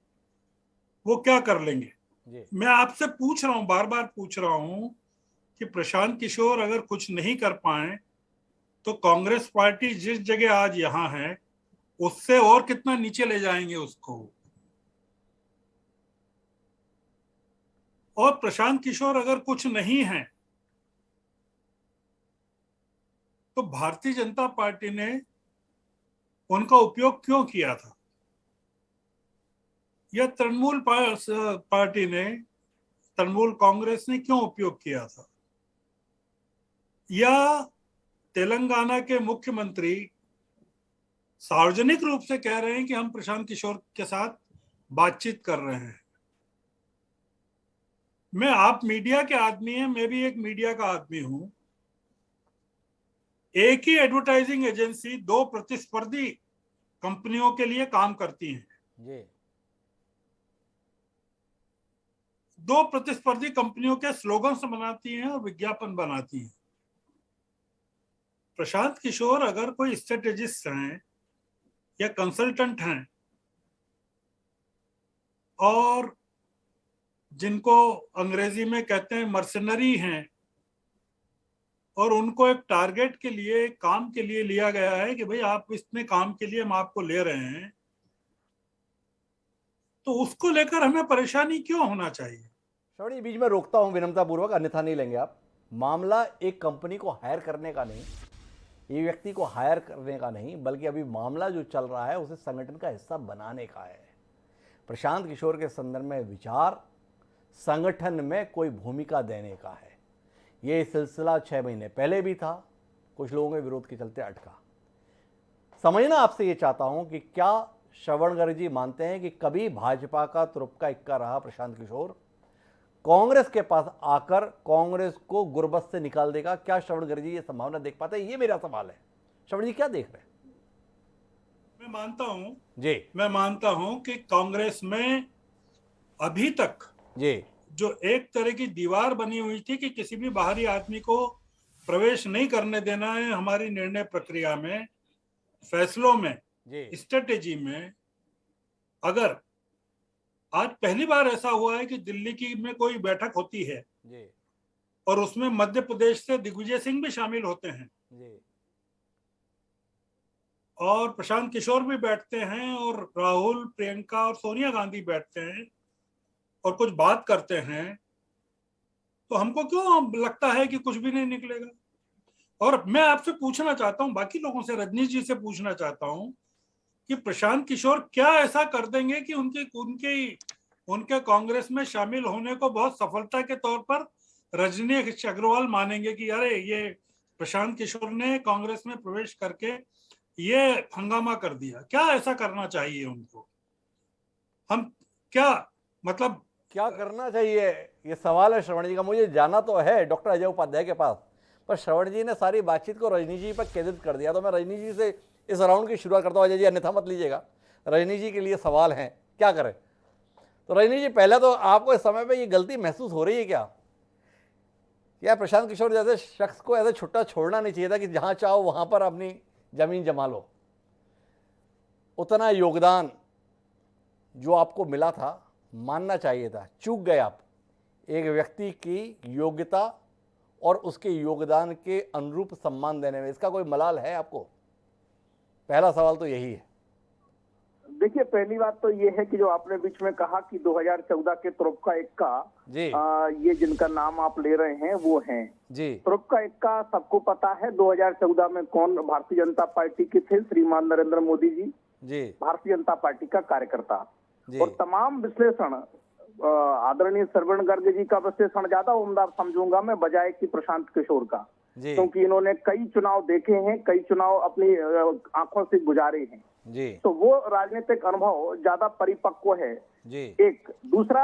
वो क्या कर लेंगे, जी मैं आपसे पूछ रहा हूं, बार बार पूछ रहा हूं कि प्रशांत किशोर अगर कुछ नहीं कर पाए तो कांग्रेस पार्टी जिस जगह आज यहां है उससे और कितना नीचे ले जाएंगे उसको। और प्रशांत किशोर अगर कुछ नहीं है तो भारतीय जनता पार्टी ने उनका उपयोग क्यों किया था, या तृणमूल पार्टी ने, तृणमूल कांग्रेस ने क्यों उपयोग किया था, या तेलंगाना के मुख्यमंत्री सार्वजनिक रूप से कह रहे हैं कि हम प्रशांत किशोर के साथ बातचीत कर रहे हैं। आप मीडिया के आदमी हैं, मैं भी एक मीडिया का आदमी हूं। एक ही एडवर्टाइजिंग एजेंसी 2 प्रतिस्पर्धी कंपनियों के लिए काम करती है जी 2 प्रतिस्पर्धी कंपनियों के स्लोगन्स बनाती हैं और विज्ञापन बनाती हैं। प्रशांत किशोर अगर कोई स्ट्रेटेजिस्ट हैं या कंसल्टेंट हैं और जिनको अंग्रेजी में कहते हैं मर्सनरी हैं और उनको एक टारगेट के लिए, काम के लिए लिया गया है कि भाई आप इतने काम के लिए हम आपको ले रहे हैं, तो उसको लेकर हमें परेशानी क्यों होना चाहिए? श्रवण, बीच में रोकता हूं विनम्रतापूर्वक, अन्यथा नहीं लेंगे आप। मामला एक कंपनी को हायर करने का नहीं, ये व्यक्ति को हायर करने का नहीं, बल्कि अभी मामला जो चल रहा है उसे संगठन का हिस्सा बनाने का है। प्रशांत किशोर के संदर्भ में विचार संगठन में कोई भूमिका देने का है। ये सिलसिला 6 महीने पहले भी था, कुछ लोगों के विरोध के चलते अटका। समझना आपसे ये चाहता हूं कि क्या श्रवण गर्ग जी मानते हैं कि कभी भाजपा का तुरुप का इक्का रहा प्रशांत किशोर कांग्रेस के पास आकर कांग्रेस को गुरबत से निकाल देगा? क्या श्रवण गर्ग जी ये संभावना देख पाते हैं? ये मेरा सवाल है। श्रवण जी क्या देख रहे हैं? मैं मानता हूं जी, मैं मानता हूं कि कांग्रेस में अभी तक जी जो एक तरह की दीवार बनी हुई थी कि किसी भी बाहरी आदमी को प्रवेश नहीं करने देना है हमारी निर्णय प्रक्रिया में, फैसलों में, जी स्ट्रेटेजी में। अगर आज पहली बार ऐसा हुआ है कि दिल्ली की में कोई बैठक होती है जी और उसमें मध्य प्रदेश से दिग्विजय सिंह भी शामिल होते हैं जी और प्रशांत किशोर भी बैठते हैं और राहुल, प्रियंका और सोनिया गांधी बैठते हैं और कुछ बात करते हैं, तो हमको क्यों लगता है कि कुछ भी नहीं निकलेगा? और मैं आपसे पूछना चाहता हूं, बाकी लोगों से, रजनीश जी से पूछना चाहता हूं कि प्रशांत किशोर क्या ऐसा कर देंगे कि उनके कांग्रेस में शामिल होने को बहुत सफलता के तौर पर रजनीश अग्रवाल मानेंगे कि अरे ये प्रशांत किशोर ने कांग्रेस में प्रवेश करके ये हंगामा कर दिया। क्या ऐसा करना चाहिए उनको? हम क्या मतलब क्या करना चाहिए, ये सवाल है श्रवण जी का। मुझे जाना तो है डॉक्टर अजय उपाध्याय के पास, पर श्रवण जी ने सारी बातचीत को रजनीश जी पर केंद्रित कर दिया, तो मैं रजनीश जी से इस राउंड की शुरुआत करता हूँ। अजय जी अन्यथा मत लीजिएगा, रजनीश जी के लिए सवाल हैं, क्या करें? तो रजनीश जी, पहले तो आपको इस समय पे ये गलती महसूस हो रही है क्या? या प्रशांत किशोर जैसे शख्स को ऐसे छुट्टा छोड़ना नहीं चाहिए था कि जहां चाहो वहां पर अपनी जमीन जमा लो? उतना योगदान जो आपको मिला था मानना चाहिए था, चूक गए आप। एक व्यक्ति की योग्यता और उसके योगदान के अनुरूप सम्मान देने में, इसका कोई मलाल है आपको? पहला सवाल तो यही है। देखिए, पहली बात तो ये है कि जो आपने बीच में कहा कि 2014 के तुरुप्का इक्का जी, ये जिनका नाम आप ले रहे हैं वो हैं जी, तुरुप्का इक्का। सबको पता है 2014 में कौन भारतीय जनता पार्टी के थे। श्रीमान नरेंद्र मोदी जी, जी, भारतीय जनता पार्टी का कार्यकर्ता। जी, और तमाम विश्लेषण आदरणीय श्रवण गर्ग जी का विश्लेषण ज्यादा उम्दा समझूंगा मैं बजाय कि प्रशांत किशोर का, जी, क्योंकि इन्होंने कई चुनाव देखे हैं, कई चुनाव अपनी आंखों से गुजारे हैं, जी, तो वो राजनीतिक अनुभव ज्यादा परिपक्व है। जी, एक दूसरा,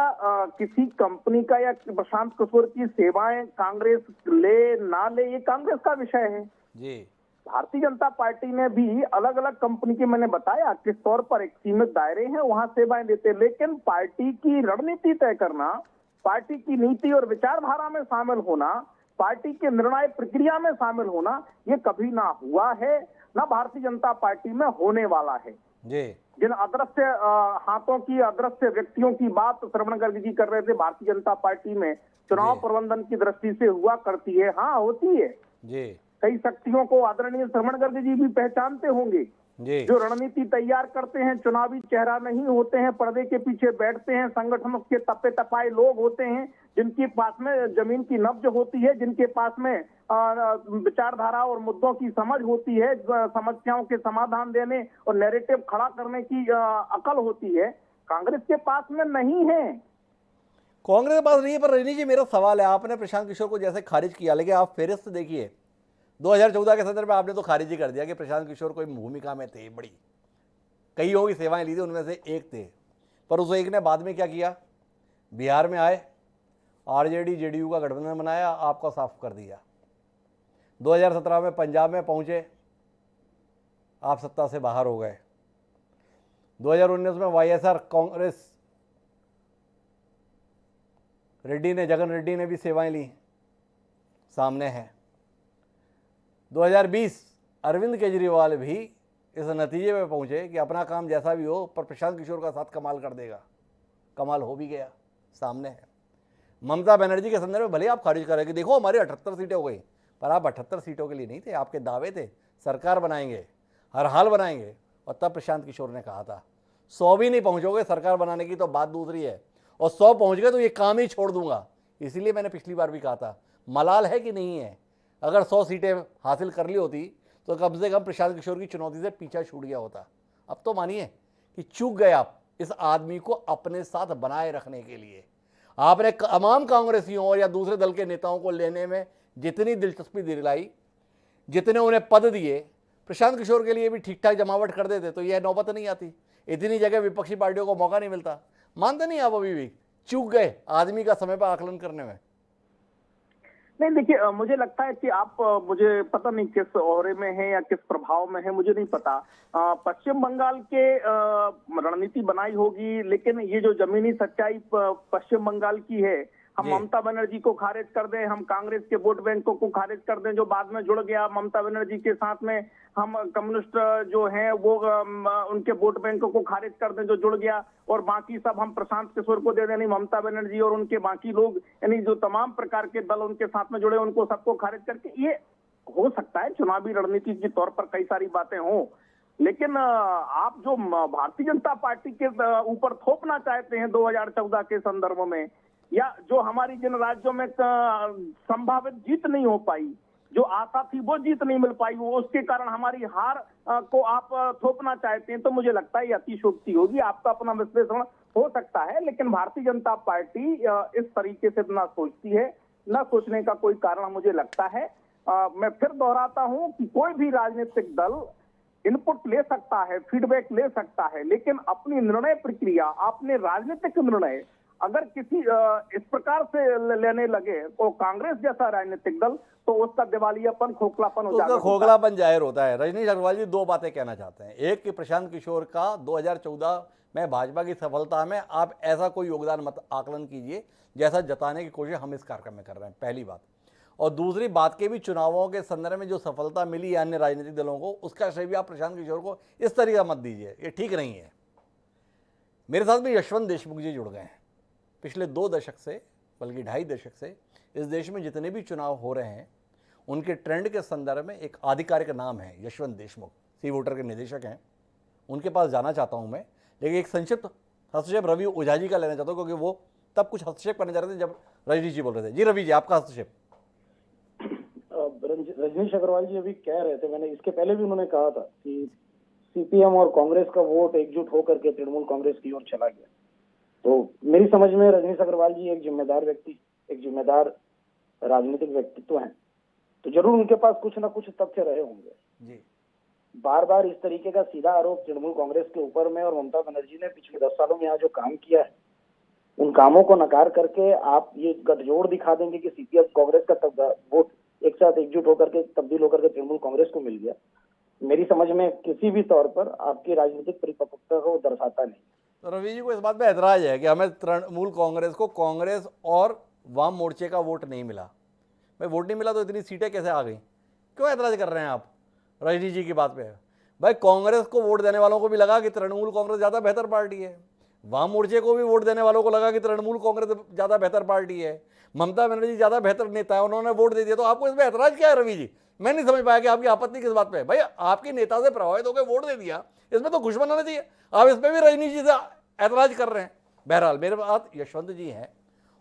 किसी कंपनी का या प्रशांत किशोर की सेवाएं कांग्रेस ले ना ले, ये कांग्रेस का विषय है। जी, भारतीय जनता पार्टी ने भी अलग अलग कंपनी के, मैंने बताया किस तौर पर, एक सीमित दायरे हैं वहां सेवाएं देते, लेकिन पार्टी की रणनीति तय करना, पार्टी की नीति और विचारधारा में शामिल होना, पार्टी के निर्णय प्रक्रिया में शामिल होना, ये कभी ना हुआ है, ना भारतीय जनता पार्टी में होने वाला है। जी, जिन अदृश्य हाथों की, अदृश्य व्यक्तियों की बात श्रवण गर्ग जी कर रहे थे, भारतीय जनता पार्टी में चुनाव जी, प्रबंधन की दृष्टि से हुआ करती है, हाँ होती है। जी, कई शक्तियों को आदरणीय श्रवण गर्ग जी भी पहचानते होंगे, जी, जो रणनीति तैयार करते हैं, चुनावी चेहरा नहीं होते हैं, पर्दे के पीछे बैठते हैं, संगठनों के तपे तपाए लोग होते हैं, जिनके पास में जमीन की नब्ज होती है, जिनके पास में विचारधारा और मुद्दों की समझ होती है, समस्याओं के समाधान देने और नैरेटिव खड़ा करने की अकल होती है। कांग्रेस के पास में नहीं है। कांग्रेस के पास नहीं है। पर रजनी जी, मेरा सवाल है, आपने प्रशांत किशोर को जैसे खारिज किया, लेकिन आप फेरिस्त देखिए 2014 के संदर्भ में आपने तो खारिज ही कर दिया कि प्रशांत किशोर कोई भूमिका में थे बड़ी, कई की सेवाएं ली थी, उनमें से एक थे। पर उस एक ने बाद में क्या किया? बिहार में आए, आरजेडी जेडीयू का गठबंधन बनाया, आपको साफ कर दिया। 2017 में पंजाब में पहुंचे, आप सत्ता से बाहर हो गए। 2019 में वाईएसआर कांग्रेस रेड्डी ने, जगन रेड्डी ने भी सेवाएं ली, सामने है। 2020 अरविंद केजरीवाल भी इस नतीजे पे पहुंचे कि अपना काम जैसा भी हो पर प्रशांत किशोर का साथ कमाल कर देगा। कमाल हो भी गया, सामने है। ममता बनर्जी के संदर्भ में भले आप खारिज करें कि देखो हमारी 78 सीटें हो गई, पर आप 78 सीटों के लिए नहीं थे, आपके दावे थे सरकार बनाएंगे, हर हाल बनाएंगे। और तब प्रशांत किशोर ने कहा था 100 भी नहीं पहुंचोगे सरकार बनाने की तो बात दूसरी है, और 100 पहुंच गए तो ये काम ही छोड़ दूंगा। इसीलिए मैंने पिछली बार भी कहा था, मलाल है कि नहीं है? अगर 100 सीटें हासिल कर ली होती तो कम से कम प्रशांत किशोर की चुनौती से पीछा छूट गया होता। अब तो मानिए कि चूक गए आप इस आदमी को अपने साथ बनाए रखने के लिए। आपने तमाम कांग्रेसियों और या दूसरे दल के नेताओं को लेने में जितनी दिलचस्पी दिलाई, जितने उन्हें पद दिए, प्रशांत किशोर के लिए भी ठीक ठाक जमावट कर देते तो यह नौबत नहीं आती, इतनी जगह विपक्षी पार्टियों को मौका नहीं मिलता। मानते नहीं आप अभी भी चूक गए आदमी का समय पर आकलन करने में? नहीं, देखिए, मुझे लगता है कि आप, मुझे पता नहीं किस ओहरे में है या किस प्रभाव में है, मुझे नहीं पता। पश्चिम बंगाल के रणनीति बनाई होगी, लेकिन ये जो जमीनी सच्चाई पश्चिम बंगाल की है, हम ममता बनर्जी को खारिज कर दें, हम कांग्रेस के वोट बैंकों को खारिज कर दें जो बाद में जुड़ गया ममता बनर्जी के साथ में, हम कम्युनिस्ट जो हैं वो उनके वोट बैंकों को खारिज कर दें जो जुड़ गया, और बाकी सब हम प्रशांत किशोर को दे दें, नहीं ममता बनर्जी और उनके बाकी लोग, यानी जो तमाम प्रकार के दल उनके साथ में जुड़े उनको सबको खारिज करके, ये हो सकता है चुनावी रणनीति के तौर पर कई सारी बातें हों। लेकिन आप जो भारतीय जनता पार्टी के ऊपर थोपना चाहते हैं 2014 के संदर्भ में, या जो हमारी जिन राज्यों में संभावित जीत नहीं हो पाई, जो आशा थी वो जीत नहीं मिल पाई, वो उसके कारण हमारी हार को आप थोपना चाहते हैं, तो मुझे लगता है ये अतिशयोक्ति होगी। आपका अपना विश्लेषण हो सकता है, लेकिन भारतीय जनता पार्टी इस तरीके से ना सोचती है, ना सोचने का कोई कारण मुझे लगता है। मैं फिर दोहराता हूं कि कोई भी राजनीतिक दल इनपुट ले सकता है, फीडबैक ले सकता है, लेकिन अपनी निर्णय प्रक्रिया, अपने राजनीतिक निर्णय अगर किसी इस प्रकार से लेने लगे तो कांग्रेस जैसा राजनीतिक दल, तो उसका दिवालियापन, खोखलापन तो उसका खोखलापन जाहिर होता है। रजनीश अग्रवाल जी दो बातें कहना चाहते हैं। एक कि प्रशांत किशोर का 2014 में भाजपा की सफलता में आप ऐसा कोई योगदान मत आकलन कीजिए जैसा जताने की कोशिश हम इस कार्यक्रम में कर रहे हैं, पहली बात। और दूसरी बात के भी चुनावों के संदर्भ में जो सफलता मिली अन्य राजनीतिक दलों को, उसका श्रेय भी आप प्रशांत किशोर को इस तरीका मत दीजिए, ये ठीक नहीं है। मेरे साथ भी यशवंत देशमुख जी जुड़ गए हैं। पिछले 2 दशक से, बल्कि 2.5 दशक से इस देश में जितने भी चुनाव हो रहे हैं उनके ट्रेंड के संदर्भ में एक आधिकारिक नाम है यशवंत देशमुख, सी वोटर के निदेशक हैं। उनके पास जाना चाहता हूं मैं, लेकिन एक संक्षिप्त हस्तक्षेप रवि ओझा जी का लेना चाहता हूं, क्योंकि वो तब कुछ हस्तक्षेप करने जा रहे थे जब रजनीश जी बोल रहे थे। जी रवि जी, आपका हस्तक्षेप। रजनीश अग्रवाल जी अभी कह रहे थे, मैंने इसके पहले भी उन्होंने कहा था कि सीपीएम और कांग्रेस का वोट एकजुट होकर के तृणमूल कांग्रेस की ओर चला गया। तो मेरी समझ में रजनीश अग्रवाल जी एक जिम्मेदार व्यक्ति, एक जिम्मेदार राजनीतिक व्यक्तित्व हैं, तो जरूर उनके पास कुछ ना कुछ तथ्य रहे होंगे जी। बार बार इस तरीके का सीधा आरोप तृणमूल कांग्रेस के ऊपर में और ममता बनर्जी ने पिछले 10 सालों में यहाँ जो काम किया है, उन कामों को नकार करके आप ये गठजोड़ दिखा देंगे कि सीपीएम कांग्रेस का वोट एक साथ एकजुट होकर के तब्दील होकर के तृणमूल कांग्रेस को मिल गया। मेरी समझ में किसी भी तौर पर आपकी राजनीतिक परिपक्वता को दर्शाता नहीं। तो रवि जी को इस बात पे ऐतराज है कि हमें तृणमूल कांग्रेस को कांग्रेस और वाम मोर्चे का वोट नहीं मिला। भाई वोट नहीं मिला तो इतनी सीटें कैसे आ गई? क्यों ऐतराज कर रहे हैं आप रजनीश जी की बात पे? भाई कांग्रेस को वोट देने वालों को भी लगा कि तृणमूल कांग्रेस ज़्यादा बेहतर पार्टी है, वाम मोर्चे को भी वोट देने वालों को लगा कि तृणमूल कांग्रेस ज़्यादा बेहतर पार्टी है, ममता बनर्जी ज़्यादा बेहतर नेता है, उन्होंने वोट दे दिया। तो आपको इसमें ऐतराज क्या है रवि जी? मैं नहीं समझ पाया कि आपकी आपत्ति किस बात पे है। भाई आपके नेता से प्रभावित होकर वोट दे दिया, इसमें तो खुश मनाना चाहिए। आप इस पर भी रजनीश जी से ऐतराज कर रहे हैं। बहरहाल मेरे बात यशवंत जी हैं,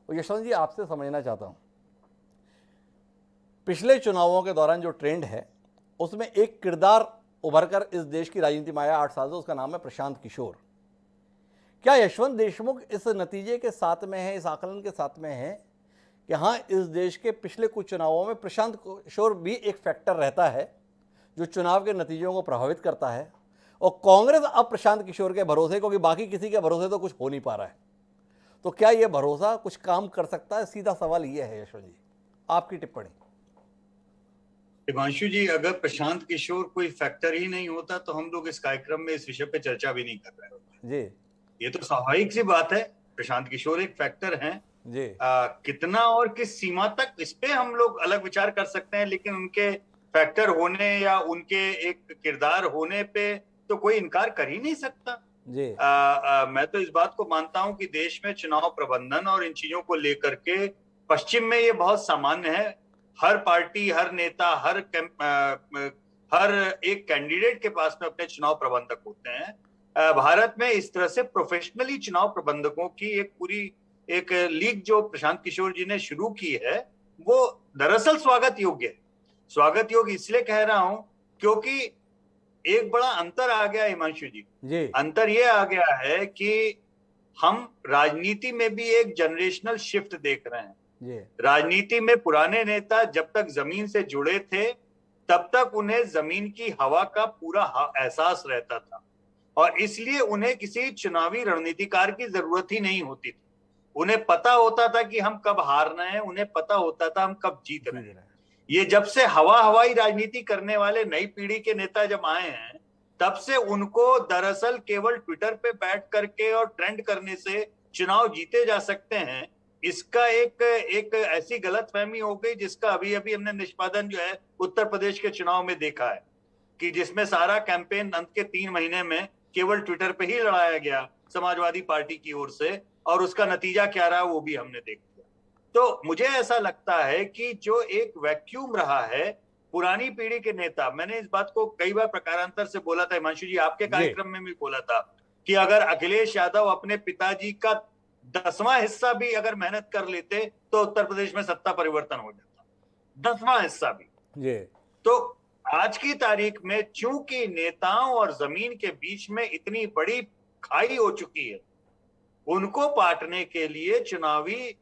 और यशवंत जी आपसे समझना चाहता हूँ, पिछले चुनावों के दौरान जो ट्रेंड है उसमें एक किरदार उभर कर इस देश की राजनीति में आया 8 साल से, उसका नाम है प्रशांत किशोर। क्या यशवंत देशमुख इस नतीजे के साथ में है, इस आकलन के साथ में है कि हाँ, इस देश के पिछले कुछ चुनावों में प्रशांत किशोर भी एक फैक्टर रहता है जो चुनाव के नतीजों को प्रभावित करता है, और कांग्रेस अब प्रशांत किशोर के भरोसे, क्योंकि बाकी किसी के भरोसे तो कुछ हो नहीं पा रहा है, तो क्या यह भरोसा कुछ काम कर सकता है? सीधा सवाल यह है यशवंत जी, आपकी टिप्पणी। हिमांशु जी, अगर प्रशांत किशोर कोई फैक्टर ही नहीं होता तो हम लोग इस कार्यक्रम में इस विषय पे चर्चा भी नहीं कर रहे होते जी। ये तो स्वाभाविक सी बात है, प्रशांत किशोर एक फैक्टर हैं जी। कितना और किस सीमा तक, इस पे हम लोग अलग विचार कर सकते हैं, लेकिन उनके फैक्टर होने या उनके एक किरदार होने पे तो कोई इनकार कर ही नहीं सकता जी। मैं तो इस बात को मानता हूं कि देश में चुनाव प्रबंधन और इन चीजों को लेकर के पश्चिम में ये बहुत सामान्य है। हर पार्टी, हर नेता, हर एक कैंडिडेट के पास में अपने चुनाव प्रबंधक होते हैं। भारत में इस तरह से प्रोफेशनली चुनाव प्रबंधकों की एक पूरी एक लीग जो प्रशांत किशोर जी ने शुरू की है, वो दरअसल स्वागत योग्य है। स्वागत योग्य इसलिए कह रहा हूं क्योंकि एक बड़ा अंतर आ गया हिमांशु जी। अंतर ये आ गया है कि हम राजनीति में भी एक जनरेशनल शिफ्ट देख रहे हैं। राजनीति में पुराने नेता जब तक जमीन से जुड़े थे तब तक उन्हें जमीन की हवा का पूरा एहसास रहता था, और इसलिए उन्हें किसी चुनावी रणनीतिकार की जरूरत ही नहीं होती थी। उन्हें पता होता था कि हम कब हार रहे हैं, उन्हें पता होता था हम कब जीत रहे हैं। ये जब से हवाई राजनीति करने वाले नई पीढ़ी के नेता जब आए हैं, तब से उनको दरअसल केवल ट्विटर पे बैठ करके और ट्रेंड करने से चुनाव जीते जा सकते हैं, इसका एक ऐसी गलतफहमी हो गई जिसका अभी अभी हमने निष्पादन जो है उत्तर प्रदेश के चुनाव में देखा है, कि जिसमें सारा कैंपेन अंत के 3 महीने में केवल ट्विटर पे ही लड़ाया गया समाजवादी पार्टी की ओर से, और उसका नतीजा क्या रहा वो भी हमने देख लिया। तो मुझे ऐसा लगता है कि जो एक वैक्यूम रहा है पुरानी पीढ़ी के नेता, मैंने इस बात को कई बार प्रकारांतर से बोला था, हिमांशु जी आपके कार्यक्रम में भी बोला था कि अगर अखिलेश यादव अपने पिताजी का 10वां हिस्सा भी अगर मेहनत कर लेते तो उत्तर प्रदेश में सत्ता परिवर्तन हो जाता, 10वां हिस्सा भी। तो आज की तारीख में चूंकि नेताओं और जमीन के बीच में इतनी बड़ी खाई हो चुकी है, उनको पाटने के लिए चुनावी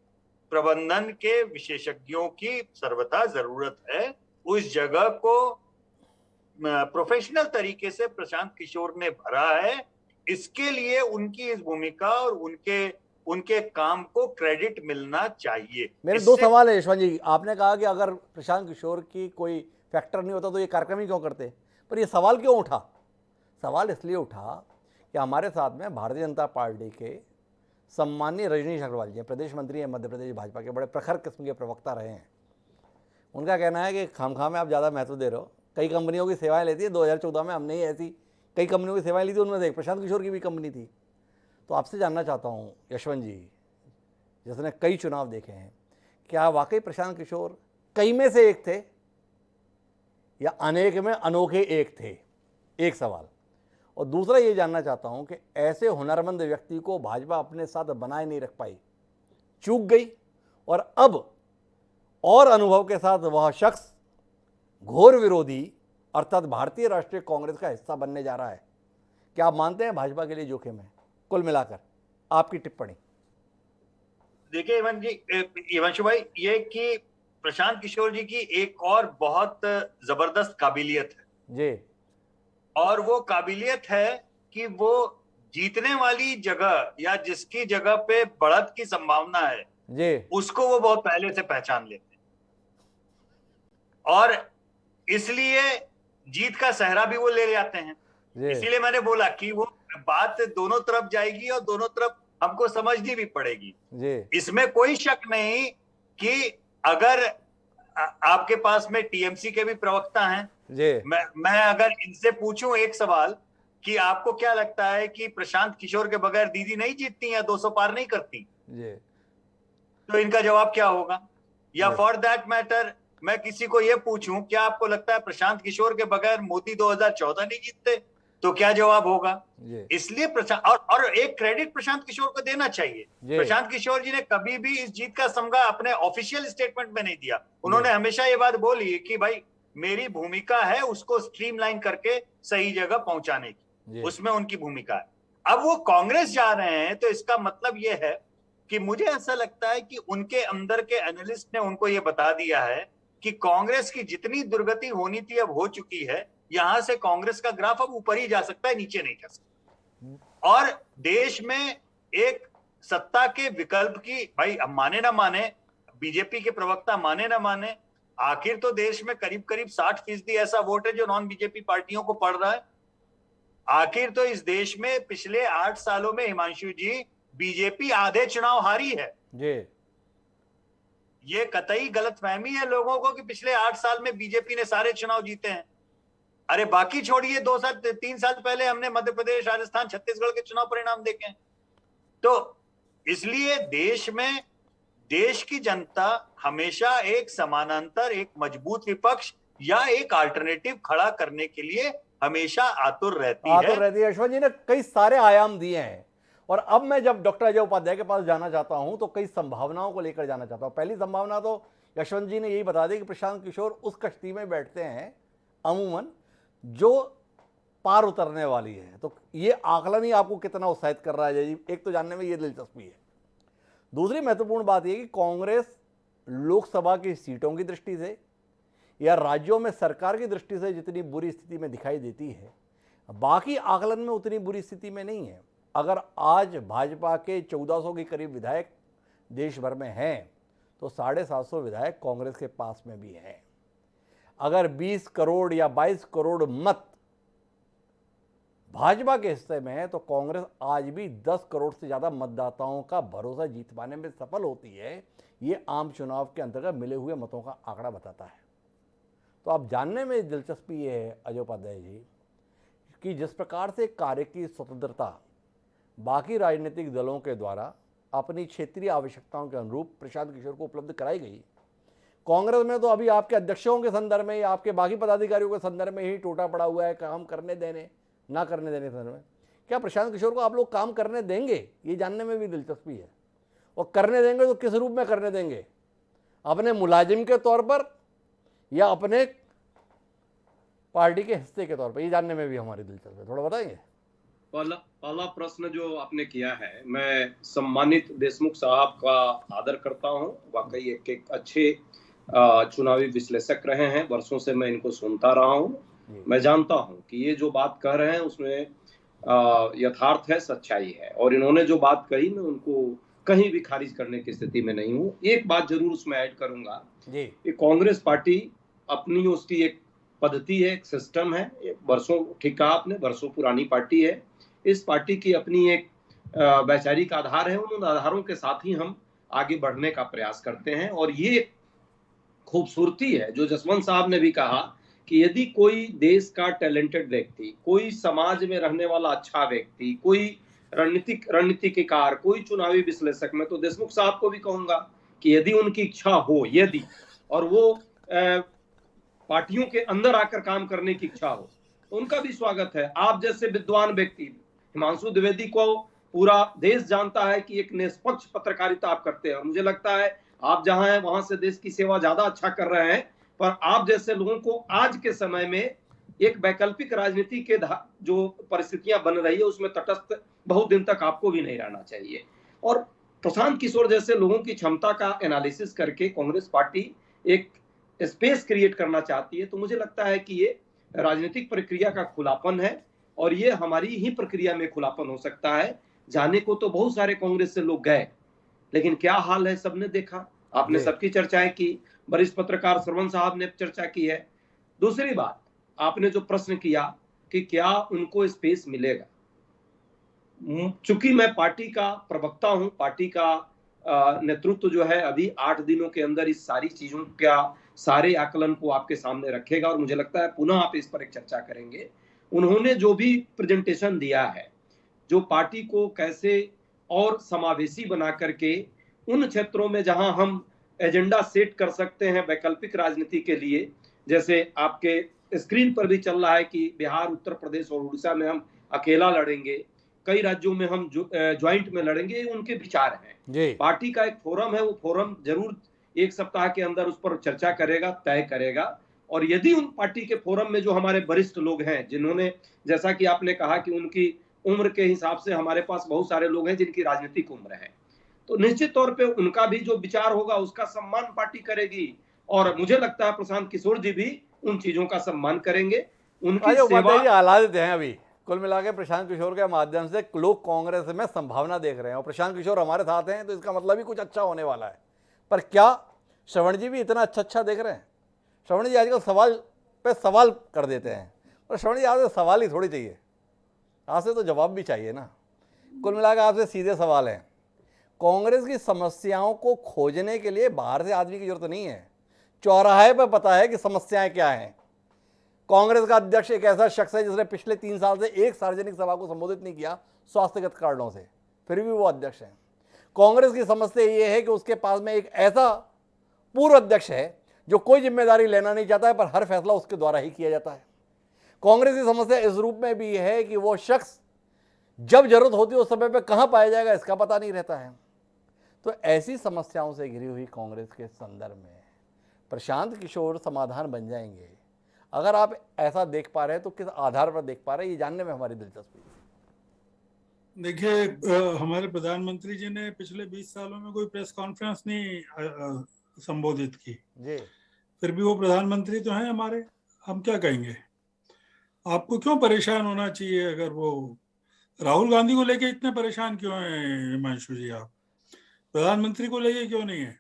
प्रबंधन के विशेषज्ञों की सर्वथा जरूरत है। उस जगह को प्रोफेशनल तरीके से प्रशांत किशोर ने भरा है, इसके लिए उनकी इस भूमिका और उनके काम को क्रेडिट मिलना चाहिए। मेरे दो सवाल है यशवंत जी। आपने कहा कि अगर प्रशांत किशोर की कोई फैक्टर नहीं होता तो ये कार्यक्रम ही क्यों करते, पर ये सवाल क्यों उठा? सवाल इसलिए उठा कि हमारे साथ में भारतीय जनता पार्टी के सम्माननीय रजनीश अग्रवाल जी प्रदेश मंत्री हैं, मध्य प्रदेश भाजपा के बड़े प्रखर किस्म के प्रवक्ता रहे हैं। उनका कहना है कि खामखा में आप ज़्यादा महत्व दे रहे हो, कई कंपनियों की सेवाएं लेती है। 2014 में हमने ही ऐसी कई कंपनियों की सेवाएं ली थी, उनमें से एक प्रशांत किशोर की भी कंपनी थी। तो आपसे जानना चाहता हूँ यशवंत जी, जिसने कई चुनाव देखे हैं, क्या वाकई प्रशांत किशोर कई में से एक थे या अनेक में अनोखे एक थे? एक सवाल। और दूसरा ये जानना चाहता हूं कि ऐसे हुनरमंद व्यक्ति को भाजपा अपने साथ बनाए नहीं रख पाई, चूक गई, और अब और अनुभव के साथ वह शख्स घोर विरोधी अर्थात भारतीय राष्ट्रीय कांग्रेस का हिस्सा बनने जा रहा है। क्या आप मानते हैं भाजपा के लिए जोखिम है? कुल मिलाकर आपकी टिप्पणी। देखिए हिमांशु भाई, ये कि प्रशांत किशोर जी की एक और बहुत जबरदस्त काबिलियत है जी, और वो काबिलियत है कि वो जीतने वाली जगह या जिसकी जगह पे बढ़त की संभावना है जी, उसको वो बहुत पहले से पहचान लेते हैं, और इसलिए जीत का सहरा भी वो ले जाते हैं। इसीलिए मैंने बोला कि वो बात दोनों तरफ जाएगी और दोनों तरफ हमको समझनी भी पड़ेगी जी। इसमें कोई शक नहीं कि अगर आपके पास में टीएमसी के भी प्रवक्ता हैं जी। मैं अगर इनसे पूछूं एक सवाल कि आपको क्या लगता है कि प्रशांत किशोर के बगैर दीदी नहीं जीतती या 200 पार नहीं करती जी, तो इनका जवाब क्या होगा? या फॉर दैट मैटर मैं किसी को यह पूछूं क्या आपको लगता है प्रशांत किशोर के बगैर मोदी 2014 नहीं जीतते, तो क्या जवाब होगा? इसलिए और एक क्रेडिट प्रशांत किशोर को देना चाहिए। प्रशांत किशोर जी ने कभी भी इस जीत का समगा अपने ऑफिशियल स्टेटमेंट में नहीं दिया। उन्होंने हमेशा ये बात बोली कि भाई मेरी भूमिका है उसको स्ट्रीमलाइन करके सही जगह पहुंचाने की, उसमें उनकी भूमिका है। अब वो कांग्रेस जा रहे हैं तो इसका मतलब ये है कि मुझे ऐसा लगता है कि उनके अंदर के एनालिस्ट ने उनको ये बता दिया है कि कांग्रेस की जितनी दुर्गति होनी थी अब हो चुकी है, यहां से कांग्रेस का ग्राफ अब ऊपर ही जा सकता है, नीचे नहीं जा सकता। और देश में एक सत्ता के विकल्प की, भाई अब माने ना माने, बीजेपी के प्रवक्ता माने ना माने, आखिर तो देश में करीब करीब 60% ऐसा वोट है जो नॉन बीजेपी पार्टियों को पड़ रहा है। आखिर तो इस देश में पिछले 8 सालों में हिमांशु जी बीजेपी आधे चुनाव हारी है जी। ये कतई गलतफहमी है लोगों को कि पिछले 8 साल में बीजेपी ने सारे चुनाव जीते हैं। अरे बाकी छोड़िए, 2-3 साल पहले हमने मध्य प्रदेश, राजस्थान, छत्तीसगढ़ के चुनाव परिणाम देखे हैं। तो इसलिए देश में देश की जनता हमेशा एक समानांतर, एक मजबूत विपक्ष या एक अल्टरनेटिव खड़ा करने के लिए हमेशा आतुर रहती है। यशवंत जी ने कई सारे आयाम दिए हैं, और अब मैं जब डॉक्टर अजय उपाध्याय के पास जाना चाहता हूं तो कई संभावनाओं को लेकर जाना चाहता हूं। पहली संभावना तो यशवंत जी ने यही बता दी कि प्रशांत किशोर उस कश्ती में बैठते हैं अमूमन जो पार उतरने वाली है। तो ये आकलन ही आपको कितना उत्साहित कर रहा है जी, एक तो जानने में ये दिलचस्पी है। दूसरी महत्वपूर्ण बात यह कि कांग्रेस लोकसभा की सीटों की दृष्टि से या राज्यों में सरकार की दृष्टि से जितनी बुरी स्थिति में दिखाई देती है, बाकी आकलन में उतनी बुरी स्थिति में नहीं है। अगर आज भाजपा के 1400 के करीब विधायक देश भर में हैं तो 750 विधायक कांग्रेस के पास में भी हैं। अगर 20 करोड़ या 22 करोड़ मत भाजपा के हिस्से में है तो कांग्रेस आज भी 10 करोड़ से ज़्यादा मतदाताओं का भरोसा जीत पाने में सफल होती है। ये आम चुनाव के अंतर्गत मिले हुए मतों का आंकड़ा बताता है। तो आप जानने में दिलचस्पी ये है अजय उपाध्याय जी कि जिस प्रकार से कार्य की स्वतंत्रता बाकी राजनीतिक दलों के द्वारा अपनी क्षेत्रीय आवश्यकताओं के अनुरूप प्रशांत किशोर को उपलब्ध कराई गई, कांग्रेस में तो अभी आपके अध्यक्षों के संदर्भ में या आपके बाकी पदाधिकारियों के संदर्भ में ही टूटा पड़ा हुआ है, काम करने देने ना करने देने के संदर्भ में। क्या प्रशांत किशोर को आप लोग काम करने देंगे, ये जानने में भी दिलचस्पी है। और करने देंगे तो किस रूप में करने देंगे, अपने मुलाजिम के तौर पर या अपने पार्टी के हिस्से के तौर पर, ये जानने में भी हमारी दिलचस्पी है। थोड़ा बताएंगे। पहला प्रश्न जो आपने किया है, मैं सम्मानित देशमुख साहब का आदर करता हूं। वाकई एक अच्छे चुनावी विश्लेषक रहे हैं, वर्षों से मैं इनको सुनता रहा हूं। मैं जानता हूं कि ये जो बात कह रहे हैं उसमें यथार्थ है, सच्चाई है, और इन्होंने जो बात कही मैं उनको कहीं भी खारिज करने की स्थिति में नहीं हूं। एक बात जरूर उसमें ऐड करूंगा कि कांग्रेस पार्टी अपनी उसकी एक पद्धति है, एक सिस्टम है, वर्षों, ठीक कहा आपने, वर्षों पुरानी पार्टी है। इस पार्टी की अपनी एक वैचारिक आधार है, उन आधारों के साथ ही हम आगे बढ़ने का प्रयास करते हैं। और ये खूबसूरती है जो जसवंत साहब ने भी कहा कि यदि कोई देश का टैलेंटेड व्यक्ति, कोई समाज में रहने वाला अच्छा व्यक्ति, कोई रणनीतिकार, कोई चुनावी विश्लेषक, मैं तो देशमुख साहब को भी कहूंगा कि यदि उनकी इच्छा हो, यदि, और वो पार्टियों के अंदर आकर काम करने की इच्छा हो, तो उनका भी स्वागत है। आप जैसे विद्वान व्यक्ति, हिमांशु द्विवेदी को पूरा देश जानता है कि एक निष्पक्ष पत्रकारिता आप करते हैं, और मुझे लगता है आप जहां हैं वहां से देश की सेवा ज्यादा अच्छा कर रहे हैं। पर आप जैसे लोगों को आज के समय में एक वैकल्पिक राजनीति के जो परिस्थितियां बन रही है उसमें तटस्थ बहुत दिन तक आपको भी नहीं रहना चाहिए। और प्रशांत किशोर जैसे लोगों की क्षमता का एनालिसिस करके कांग्रेस पार्टी एक स्पेस क्रिएट करना चाहती है, तो मुझे लगता है कि ये राजनीतिक प्रक्रिया का खुलापन है, और ये हमारी ही प्रक्रिया में खुलापन हो सकता है। जाने को तो बहुत सारे कांग्रेस से लोग गए, लेकिन क्या हाल है सबने देखा, आपने सबकी चर्चाएं की, वरिष्ठ पत्रकार श्रवण साहब ने चर्चा की है। दूसरी बात, आपने जो प्रश्न किया कि क्या उनको स्पेस मिलेगा, चूंकि मैं पार्टी का प्रवक्ता हूं, पार्टी का नेतृत्व जो है अभी 8 दिनों के अंदर इस सारी चीजों का सारे आकलन को आपके सामने रखेगा, और मुझे लगता है पुनः आप इस पर एक चर्चा करेंगे। उन्होंने जो भी प्रेजेंटेशन दिया है, जो पार्टी को कैसे और समावेशी बना करके उन क्षेत्रों में जहां हम एजेंडा सेट कर सकते हैं वैकल्पिक राजनीति के लिए, जैसे आपके स्क्रीन पर भी चल रहा है कि बिहार, उत्तर प्रदेश और उड़ीसा में हम अकेला लड़ेंगे, कई राज्यों में हम ज्वाइंट में लड़ेंगे, ये उनके विचार हैं। पार्टी का एक फोरम है, वो फोरम जरूर 1 सप्ताह के अंदर उस पर चर्चा करेगा, तय करेगा। और यदि उन पार्टी के फोरम में जो हमारे वरिष्ठ लोग हैं, जिन्होंने, जैसा कि आपने कहा कि उनकी उम्र के हिसाब से हमारे पास बहुत सारे लोग हैं जिनकी राजनीतिक उम्र है, तो निश्चित तौर पे उनका भी जो विचार होगा उसका सम्मान पार्टी करेगी। और मुझे लगता है प्रशांत किशोर जी भी उन चीजों का सम्मान करेंगे। उनकी सेवा हालात हैं अभी कुल मिला के प्रशांत किशोर के माध्यम से लोग कांग्रेस में संभावना देख रहे हैं, और प्रशांत किशोर हमारे साथ हैं तो इसका मतलब ही कुछ अच्छा होने वाला है। पर क्या श्रवण जी भी इतना अच्छा देख रहे हैं? श्रवण जी आजकल सवाल पे सवाल कर देते हैं, और श्रवण जी आपसे सवाल ही थोड़ी चाहिए, आपसे तो जवाब भी चाहिए ना। कुल मिलाकर आपसे सीधे सवाल है, कांग्रेस की समस्याओं को खोजने के लिए बाहर से आदमी की जरूरत नहीं है, चौराहे पर पता है कि समस्याएं क्या हैं। कांग्रेस का अध्यक्ष एक ऐसा शख्स है जिसने पिछले 3 साल से एक सार्वजनिक सभा को संबोधित नहीं किया स्वास्थ्यगत कारणों से, फिर भी वो अध्यक्ष है। कांग्रेस की समस्या ये है कि उसके पास में एक ऐसा पूर्व अध्यक्ष है जो कोई जिम्मेदारी लेना नहीं चाहता है, पर हर फैसला उसके द्वारा ही किया जाता है। कांग्रेस की समस्या इस रूप में भी है कि वो शख्स जब जरूरत होती है उस समय पे कहां पाया जाएगा इसका पता नहीं रहता है। तो ऐसी समस्याओं से घिरी हुई कांग्रेस के संदर्भ में प्रशांत किशोर समाधान बन जाएंगे। अगर आप ऐसा देख पा रहे हैं तो किस आधार पर देख पा रहे हैं, ये जानने में हमारी दिलचस्पी है। देखिए, हमारे प्रधानमंत्री जी ने पिछले 20 सालों में कोई प्रेस कॉन्फ्रेंस नहीं संबोधित की जी, फिर भी वो प्रधानमंत्री तो हैं हमारे, हम क्या कहेंगे। आपको क्यों परेशान होना चाहिए? अगर वो राहुल गांधी को लेके इतने परेशान क्यों हैं हिमांशु जी, आप प्रधानमंत्री को लेके क्यों नहीं है?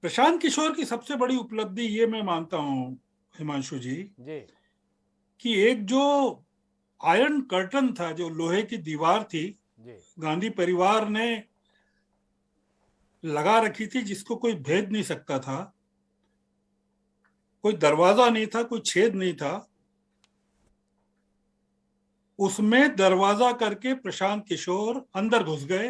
प्रशांत किशोर की सबसे बड़ी उपलब्धि ये मैं मानता हूं हिमांशु जी कि एक जो आयरन कर्टन था, जो लोहे की दीवार थी, गांधी परिवार ने लगा रखी थी, जिसको कोई भेद नहीं सकता था, कोई दरवाजा नहीं था, कोई छेद नहीं था, उसमें दरवाजा करके प्रशांत किशोर अंदर घुस गए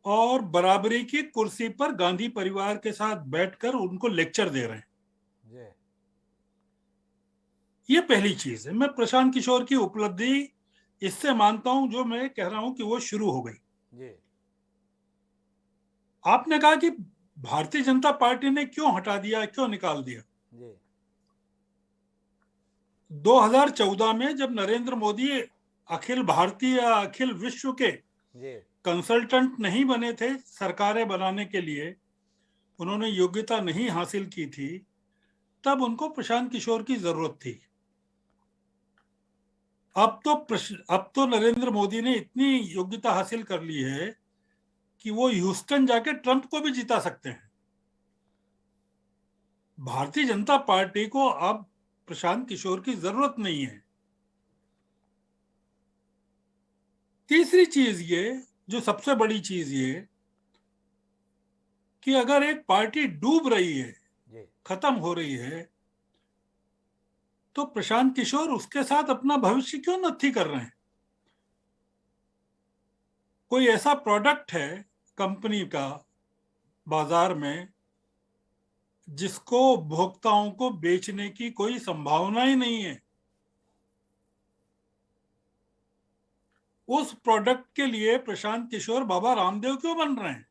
और बराबरी की कुर्सी पर गांधी परिवार के साथ बैठकर उनको लेक्चर दे रहे हैं। ये पहली चीज है। मैं प्रशांत किशोर की उपलब्धि इससे मानता हूं, जो मैं कह रहा हूं कि वो शुरू हो गई। आपने कहा कि भारतीय जनता पार्टी ने क्यों हटा दिया, क्यों निकाल दिया। 2014 में जब नरेंद्र मोदी अखिल भारतीय, अखिल विश्व के कंसल्टेंट नहीं बने थे सरकारें बनाने के लिए, उन्होंने योग्यता नहीं हासिल की थी, तब उनको प्रशांत किशोर की जरूरत थी। अब तो नरेंद्र मोदी ने इतनी योग्यता हासिल कर ली है कि वो ह्यूस्टन जाके ट्रंप को भी जिता सकते हैं। भारतीय जनता पार्टी को अब प्रशांत किशोर की जरूरत नहीं है। तीसरी चीज ये, जो सबसे बड़ी चीज ये, कि अगर एक पार्टी डूब रही है, खत्म हो रही है, तो प्रशांत किशोर उसके साथ अपना भविष्य क्यों नत्थी कर रहे हैं। कोई ऐसा प्रोडक्ट है कंपनी का बाजार में जिसको उपभोक्ताओं को बेचने की कोई संभावना ही नहीं है। उस प्रोडक्ट के लिए प्रशांत किशोर बाबा रामदेव क्यों बन रहे हैं।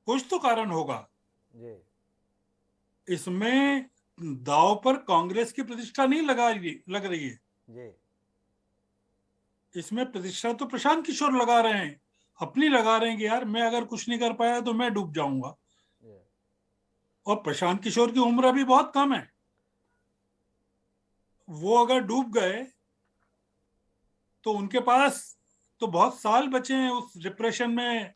कुछ तो कारण होगा। इसमें दांव पर कांग्रेस की प्रतिष्ठा नहीं लग रही है। इसमें प्रतिष्ठा तो प्रशांत किशोर लगा रहे हैं, अपनी लगा रहे हैं कि यार मैं अगर कुछ नहीं कर पाया तो मैं डूब जाऊंगा। और प्रशांत किशोर की उम्र अभी बहुत कम है। वो अगर डूब गए तो उनके पास तो बहुत साल बचे हैं उस डिप्रेशन में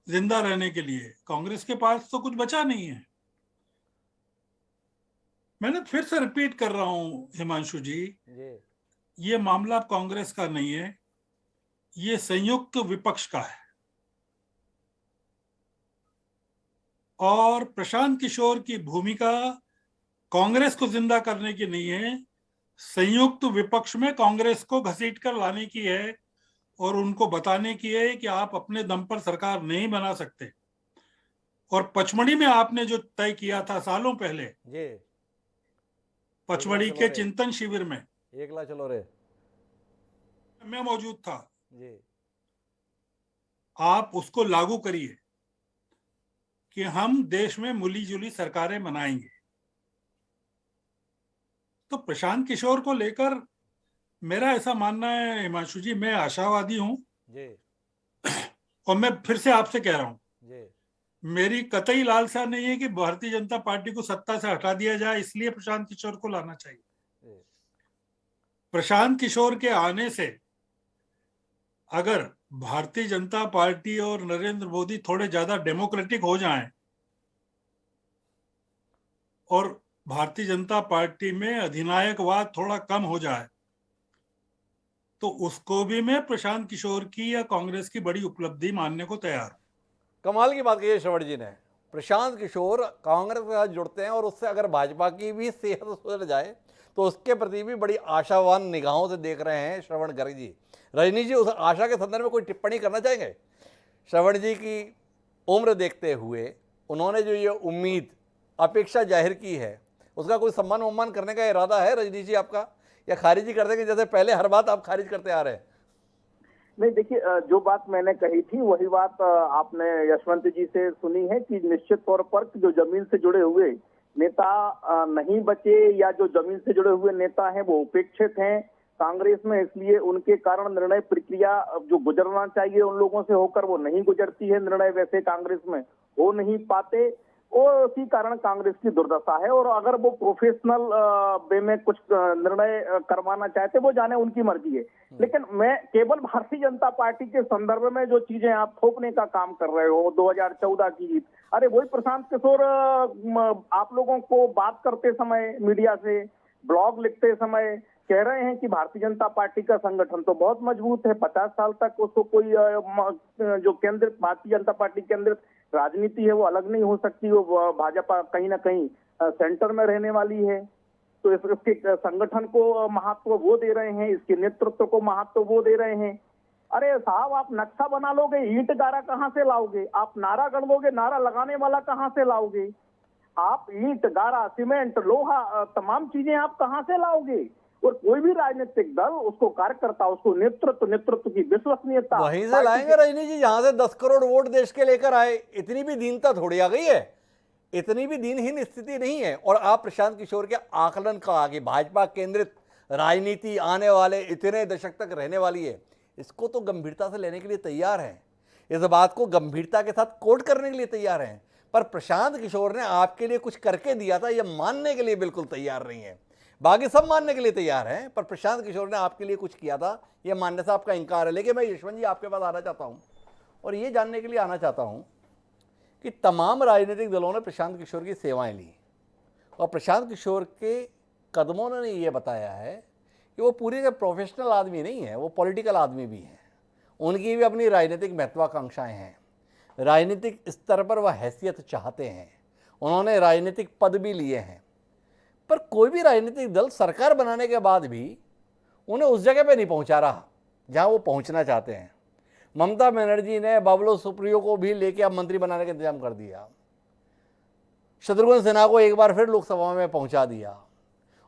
जिंदा रहने के लिए। कांग्रेस के पास तो कुछ बचा नहीं है। मैंने फिर से रिपीट कर रहा हूं हिमांशु जी, ये मामला कांग्रेस का नहीं है, ये संयुक्त विपक्ष का है। और प्रशांत किशोर की भूमिका कांग्रेस को जिंदा करने की नहीं है, संयुक्त विपक्ष में कांग्रेस को घसीट कर लाने की है और उनको बताने की है कि आप अपने दम पर सरकार नहीं बना सकते। और पचमढ़ी में आपने जो तय किया था सालों पहले, पचमढ़ी के चिंतन शिविर में, एकला चलो रे, मैं मौजूद था, आप उसको लागू करिए कि हम देश में मिली जुली सरकारें बनाएंगे। तो प्रशांत किशोर को लेकर मेरा ऐसा मानना है हिमांशु जी, मैं आशावादी हूं। और मैं फिर से आपसे कह रहा हूं, मेरी कतई लालसा नहीं है कि भारतीय जनता पार्टी को सत्ता से हटा दिया जाए, इसलिए प्रशांत किशोर को लाना चाहिए। प्रशांत किशोर के आने से अगर भारतीय जनता पार्टी और नरेंद्र मोदी थोड़े ज्यादा डेमोक्रेटिक हो जाएं और भारतीय जनता पार्टी में अधिनायकवाद थोड़ा कम हो जाए, तो उसको भी मैं प्रशांत किशोर की या कांग्रेस की बड़ी उपलब्धि मानने को तैयार हूं। कमाल की बात कही है श्रवण जी ने। प्रशांत किशोर कांग्रेस के साथ जुड़ते हैं और उससे अगर भाजपा की भी सेहत सुधर जाए तो उसके प्रति भी बड़ी आशावान निगाहों से देख रहे हैं श्रवण गर्ग जी। रजनी जी, उस आशा के संदर्भ में कोई टिप्पणी करना चाहेंगे? श्रवण जी की उम्र देखते हुए उन्होंने जो ये उम्मीद, अपेक्षा जाहिर की है, उसका कोई सम्मान करने का इरादा है रजनी जी आपका, या खारिज कर देंगे जैसे पहले हर बात आप खारिज करते आ रहे हैं? नहीं, देखिए, जो बात मैंने कही थी वही बात आपने यशवंत जी से सुनी है कि निश्चित तौर पर जो जमीन से जुड़े हुए नेता नहीं बचे या जो जमीन से जुड़े हुए नेता हैं वो उपेक्षित हैं कांग्रेस में, इसलिए उनके कारण निर्णय प्रक्रिया जो गुजरना चाहिए उन लोगों से होकर वो नहीं गुजरती है। निर्णय वैसे कांग्रेस में हो नहीं पाते और उसी कारण कांग्रेस की दुर्दशा है। और अगर वो प्रोफेशनल वे में कुछ निर्णय करवाना चाहते, वो जाने, उनकी मर्जी है। लेकिन मैं केवल भारतीय जनता पार्टी के संदर्भ में जो चीजें आप थोपने का काम कर रहे हो, 2014 की जीत, अरे वही प्रशांत किशोर आप लोगों को बात करते समय, मीडिया से ब्लॉग लिखते समय कह रहे हैं कि भारतीय जनता पार्टी का संगठन तो बहुत मजबूत है, 50 साल तक उसको कोई जो केंद्रित भारतीय जनता पार्टी केंद्रित राजनीति है वो अलग नहीं हो सकती, वो भाजपा कहीं ना कहीं सेंटर में रहने वाली है। तो इसके संगठन को महत्व वो दे रहे हैं, इसके नेतृत्व को महत्व वो दे रहे हैं। अरे साहब, आप नक्शा बना लोगे, ईंट गारा कहाँ से लाओगे? आप नारा गढ़ लोगे, नारा लगाने वाला कहाँ से लाओगे? आप ईंट गारा सीमेंट लोहा तमाम चीजें आप कहाँ से लाओगे? और कोई भी राजनीतिक दल उसको कार्यकर्ता, उसको नेतृत्व की विश्वसनीयता वहीं से लाएंगे रजनी जी, जहां से 10 करोड़ वोट देश के लेकर आए। इतनी भी दीनता थोड़ी आ गई है, इतनी भी दीनहीन स्थिति नहीं है। और आप प्रशांत किशोर के आकलन का आगे भाजपा केंद्रित राजनीति आने वाले इतने दशक तक रहने वाली है, इसको तो गंभीरता से लेने के लिए तैयार हैं, इस बात को गंभीरता के साथ कोट करने के लिए तैयार हैं। पर प्रशांत किशोर ने आपके लिए कुछ करके दिया था, यह मानने के लिए बिल्कुल तैयार नहीं है। बाकी सब मानने के लिए तैयार हैं, पर प्रशांत किशोर ने आपके लिए कुछ किया था, यह मानने से आपका इनकार है। लेकिन मैं यशवंत जी आपके पास आना चाहता हूं और ये जानने के लिए आना चाहता हूं कि तमाम राजनीतिक दलों ने प्रशांत किशोर की सेवाएं ली और प्रशांत किशोर के कदमों ने यह बताया है कि वो पूरी का प्रोफेशनल आदमी नहीं है, वो पॉलिटिकल आदमी भी हैं। उनकी भी अपनी राजनीतिक महत्वाकांक्षाएं हैं, राजनीतिक स्तर पर वह हैसियत चाहते हैं, उन्होंने राजनीतिक पद भी लिए हैं। पर कोई भी राजनीतिक दल सरकार बनाने के बाद भी उन्हें उस जगह पे नहीं पहुंचा रहा जहां वो पहुंचना चाहते हैं। ममता बनर्जी ने बाबुल सुप्रियो को भी लेके अब मंत्री बनाने का इंतजाम कर दिया, शत्रुघ्न सिन्हा को एक बार फिर लोकसभा में पहुंचा दिया,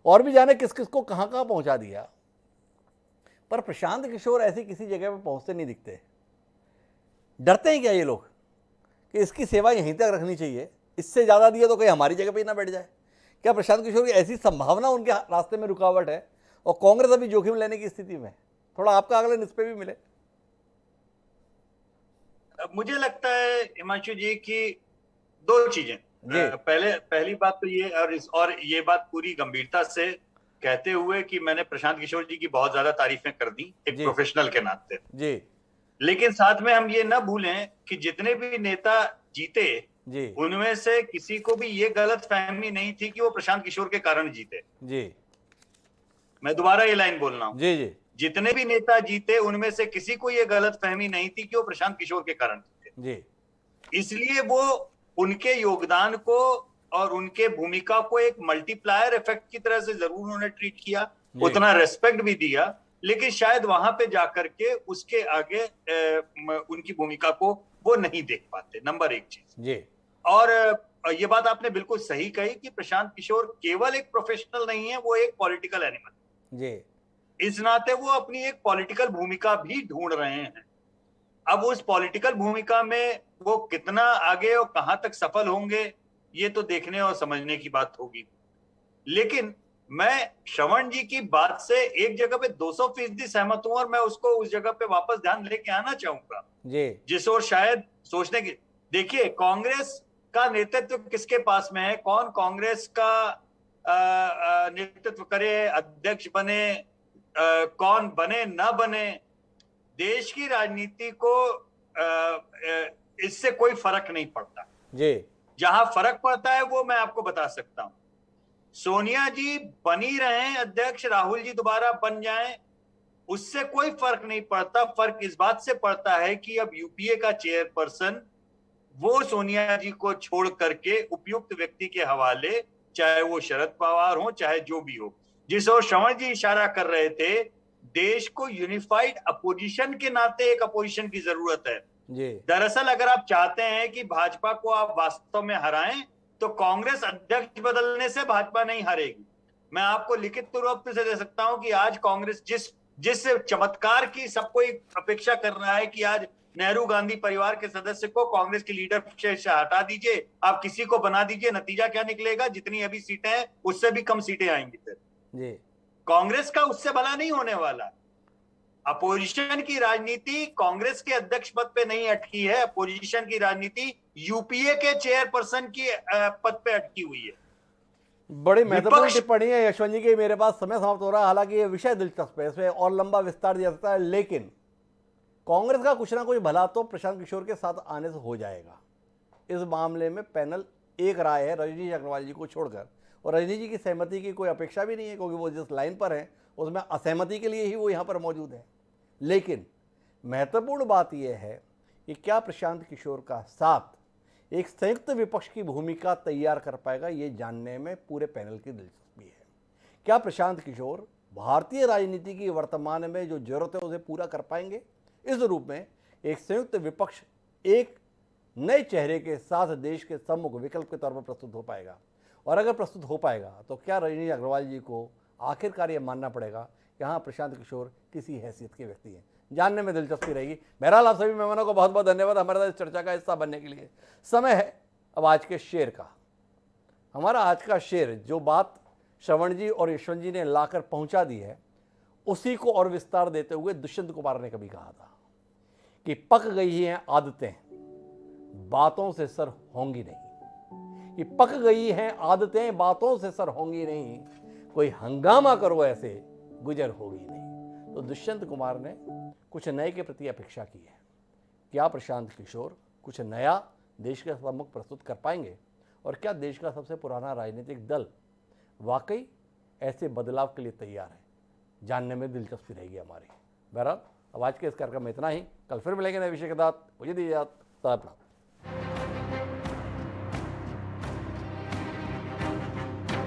और भी जाने किस किस को कहां कहां पहुंचा दिया। पर प्रशांत किशोर ऐसी किसी जगह पे पहुंचते नहीं दिखते। डरते हैं क्या ये लोग कि इसकी सेवा यहीं तक रखनी चाहिए, इससे ज़्यादा दिया तो कहीं हमारी जगह पे ही ना बैठ जाए? क्या प्रशांत किशोर की ऐसी संभावना उनके रास्ते में रुकावट है और कांग्रेस अभी जोखिम लेने की स्थिति में? थोड़ा आपका आकलन इस पे भी मिले। मुझे लगता है हिमांशु जी की दो चीजें। पहली बात तो ये, और ये बात पूरी गंभीरता से कहते हुए कि मैंने प्रशांत किशोर जी की बहुत ज्यादा तारीफें कर दी एक प्रोफेशनल के नाते जी, लेकिन साथ में हम ये ना भूलें कि जितने भी नेता जीते उनमें से किसी को भी ये गलत फहमी नहीं थी कि वो प्रशांत किशोर के कारण जीते जी। मैं दोबारा ये लाइन बोल रहा हूं जी, जितने भी नेता जीते उनमें से किसी को ये गलत फहमी नहीं थी कि वो प्रशांत किशोर के कारण जीते जी। इसलिए वो उनके योगदान को और उनके भूमिका को एक मल्टीप्लायर इफेक्ट की तरह से जरूर उन्होंने ट्रीट किया, उतना रेस्पेक्ट भी दिया, लेकिन शायद वहां पे जाकर के उसके आगे उनकी भूमिका को वो नहीं देख पाते। नंबर एक चीज जी। और ये बात आपने बिल्कुल सही कही कि प्रशांत किशोर केवल एक प्रोफेशनल नहीं है, वो एक पॉलिटिकल एनिमल जी। इस नाते वो अपनी एक पॉलिटिकल भूमिका भी ढूंढ रहे हैं। अब उस पॉलिटिकल भूमिका में वो कितना आगे और कहां तक सफल होंगे ये तो देखने और समझने की बात होगी। लेकिन मैं श्रवण जी की बात से एक जगह पे 200% सहमत हूं और मैं उसको उस जगह पे वापस ध्यान लेके आना चाहूंगा जी। जिस और शायद सोचने की, देखिए कांग्रेस का नेतृत्व किसके पास में है, कौन कांग्रेस का नेतृत्व करे, अध्यक्ष बने, कौन बने ना बने, देश की राजनीति को इससे कोई फर्क नहीं पड़ता जी। जहां फर्क पड़ता है वो मैं आपको बता सकता हूं। सोनिया जी बनी रहे अध्यक्ष, राहुल जी दोबारा बन जाएं, उससे कोई फर्क नहीं पड़ता। फर्क इस बात से पड़ता है कि अब यूपीए का चेयरपर्सन वो सोनिया जी को छोड़ करके उपयुक्त व्यक्ति के हवाले, चाहे वो शरद पवार हो चाहे जो भी हो, जिस ओर श्रवण जी इशारा कर रहे थे, देश को यूनिफाइड अपोजिशन के नाते एक अपोजिशन की जरूरत है जी। दरअसल अगर आप चाहते हैं कि भाजपा को आप वास्तव में हराएं तो कांग्रेस अध्यक्ष बदलने से भाजपा नहीं हारेगी। मैं आपको लिखित रूप से दे सकता हूं कि आज कांग्रेस जिस चमत्कार की सबको अपेक्षा कर रहा है कि आज नेहरू गांधी परिवार के सदस्य को कांग्रेस की लीडरशिप से हटा दीजिए, आप किसी को बना दीजिए, नतीजा क्या निकलेगा? जितनी अभी सीटें हैं उससे भी कम सीटें आएंगी फिर जी। कांग्रेस का उससे भला नहीं होने वाला। अपोजिशन की राजनीति कांग्रेस के अध्यक्ष पद पे नहीं अटकी है, अपोजिशन की राजनीति यूपीए के चेयरपर्सन की पद पे अटकी हुई है। बड़ी महत्वपूर्ण टिप्पणी है यशवंत जी की। मेरे पास समय समाप्त हो रहा है, हालांकि ये विषय दिलचस्प है, इसमें और लंबा विस्तार दिया सकता है, लेकिन कांग्रेस का कुछ ना कुछ भला तो प्रशांत किशोर के साथ आने से हो जाएगा। इस मामले में पैनल एक राय है रजनी अग्रवाल जी को छोड़कर, और रजनी जी की सहमति की कोई अपेक्षा भी नहीं है क्योंकि वो जिस लाइन पर है उसमें असहमति के लिए ही वो यहाँ पर मौजूद है। लेकिन महत्वपूर्ण बात यह है कि क्या प्रशांत किशोर का साथ एक संयुक्त विपक्ष की भूमिका तैयार कर पाएगा, ये जानने में पूरे पैनल की दिलचस्पी है। क्या प्रशांत किशोर भारतीय राजनीति की वर्तमान में जो जरूरत है उसे पूरा कर पाएंगे? इस रूप में एक संयुक्त विपक्ष एक नए चेहरे के साथ देश के सम्मुख विकल्प के तौर पर प्रस्तुत हो पाएगा? और अगर प्रस्तुत हो पाएगा तो क्या रजनी अग्रवाल जी को आखिरकार ये मानना पड़ेगा कि हाँ, प्रशांत किशोर किसी हैसियत के व्यक्ति हैं? जानने में दिलचस्पी रहेगी। बहरहाल आप सभी मेहमानों को बहुत बहुत धन्यवाद हमारे साथ इस चर्चा का हिस्सा बनने के लिए। समय है अब आज के शेर का। हमारा आज का शेर, जो बात श्रवण जी और यशवंत जी ने लाकर पहुंचा दी है, उसी को और विस्तार देते हुए दुष्यंत कुमार ने कभी कहा था कि पक गई हैं आदतें, बातों से सर होंगी नहीं। कि पक गई हैं आदतें, बातों से सर होंगी नहीं, कोई हंगामा करो ऐसे गुजर होगी नहीं। तो दुष्यंत कुमार ने कुछ नए के प्रति अपेक्षा की है। क्या प्रशांत किशोर कुछ नया देश के सम्मुख प्रस्तुत कर पाएंगे? और क्या देश का सबसे पुराना राजनीतिक दल वाकई ऐसे बदलाव के लिए तैयार है? जानने में दिलचस्पी रहेगी हमारी। बहरहाल अब आज के इस कार्यक्रम में इतना ही। कल फिर मिलेंगे नए विषय के साथ। मुझे दीजिए इजाजत। प्रणाम।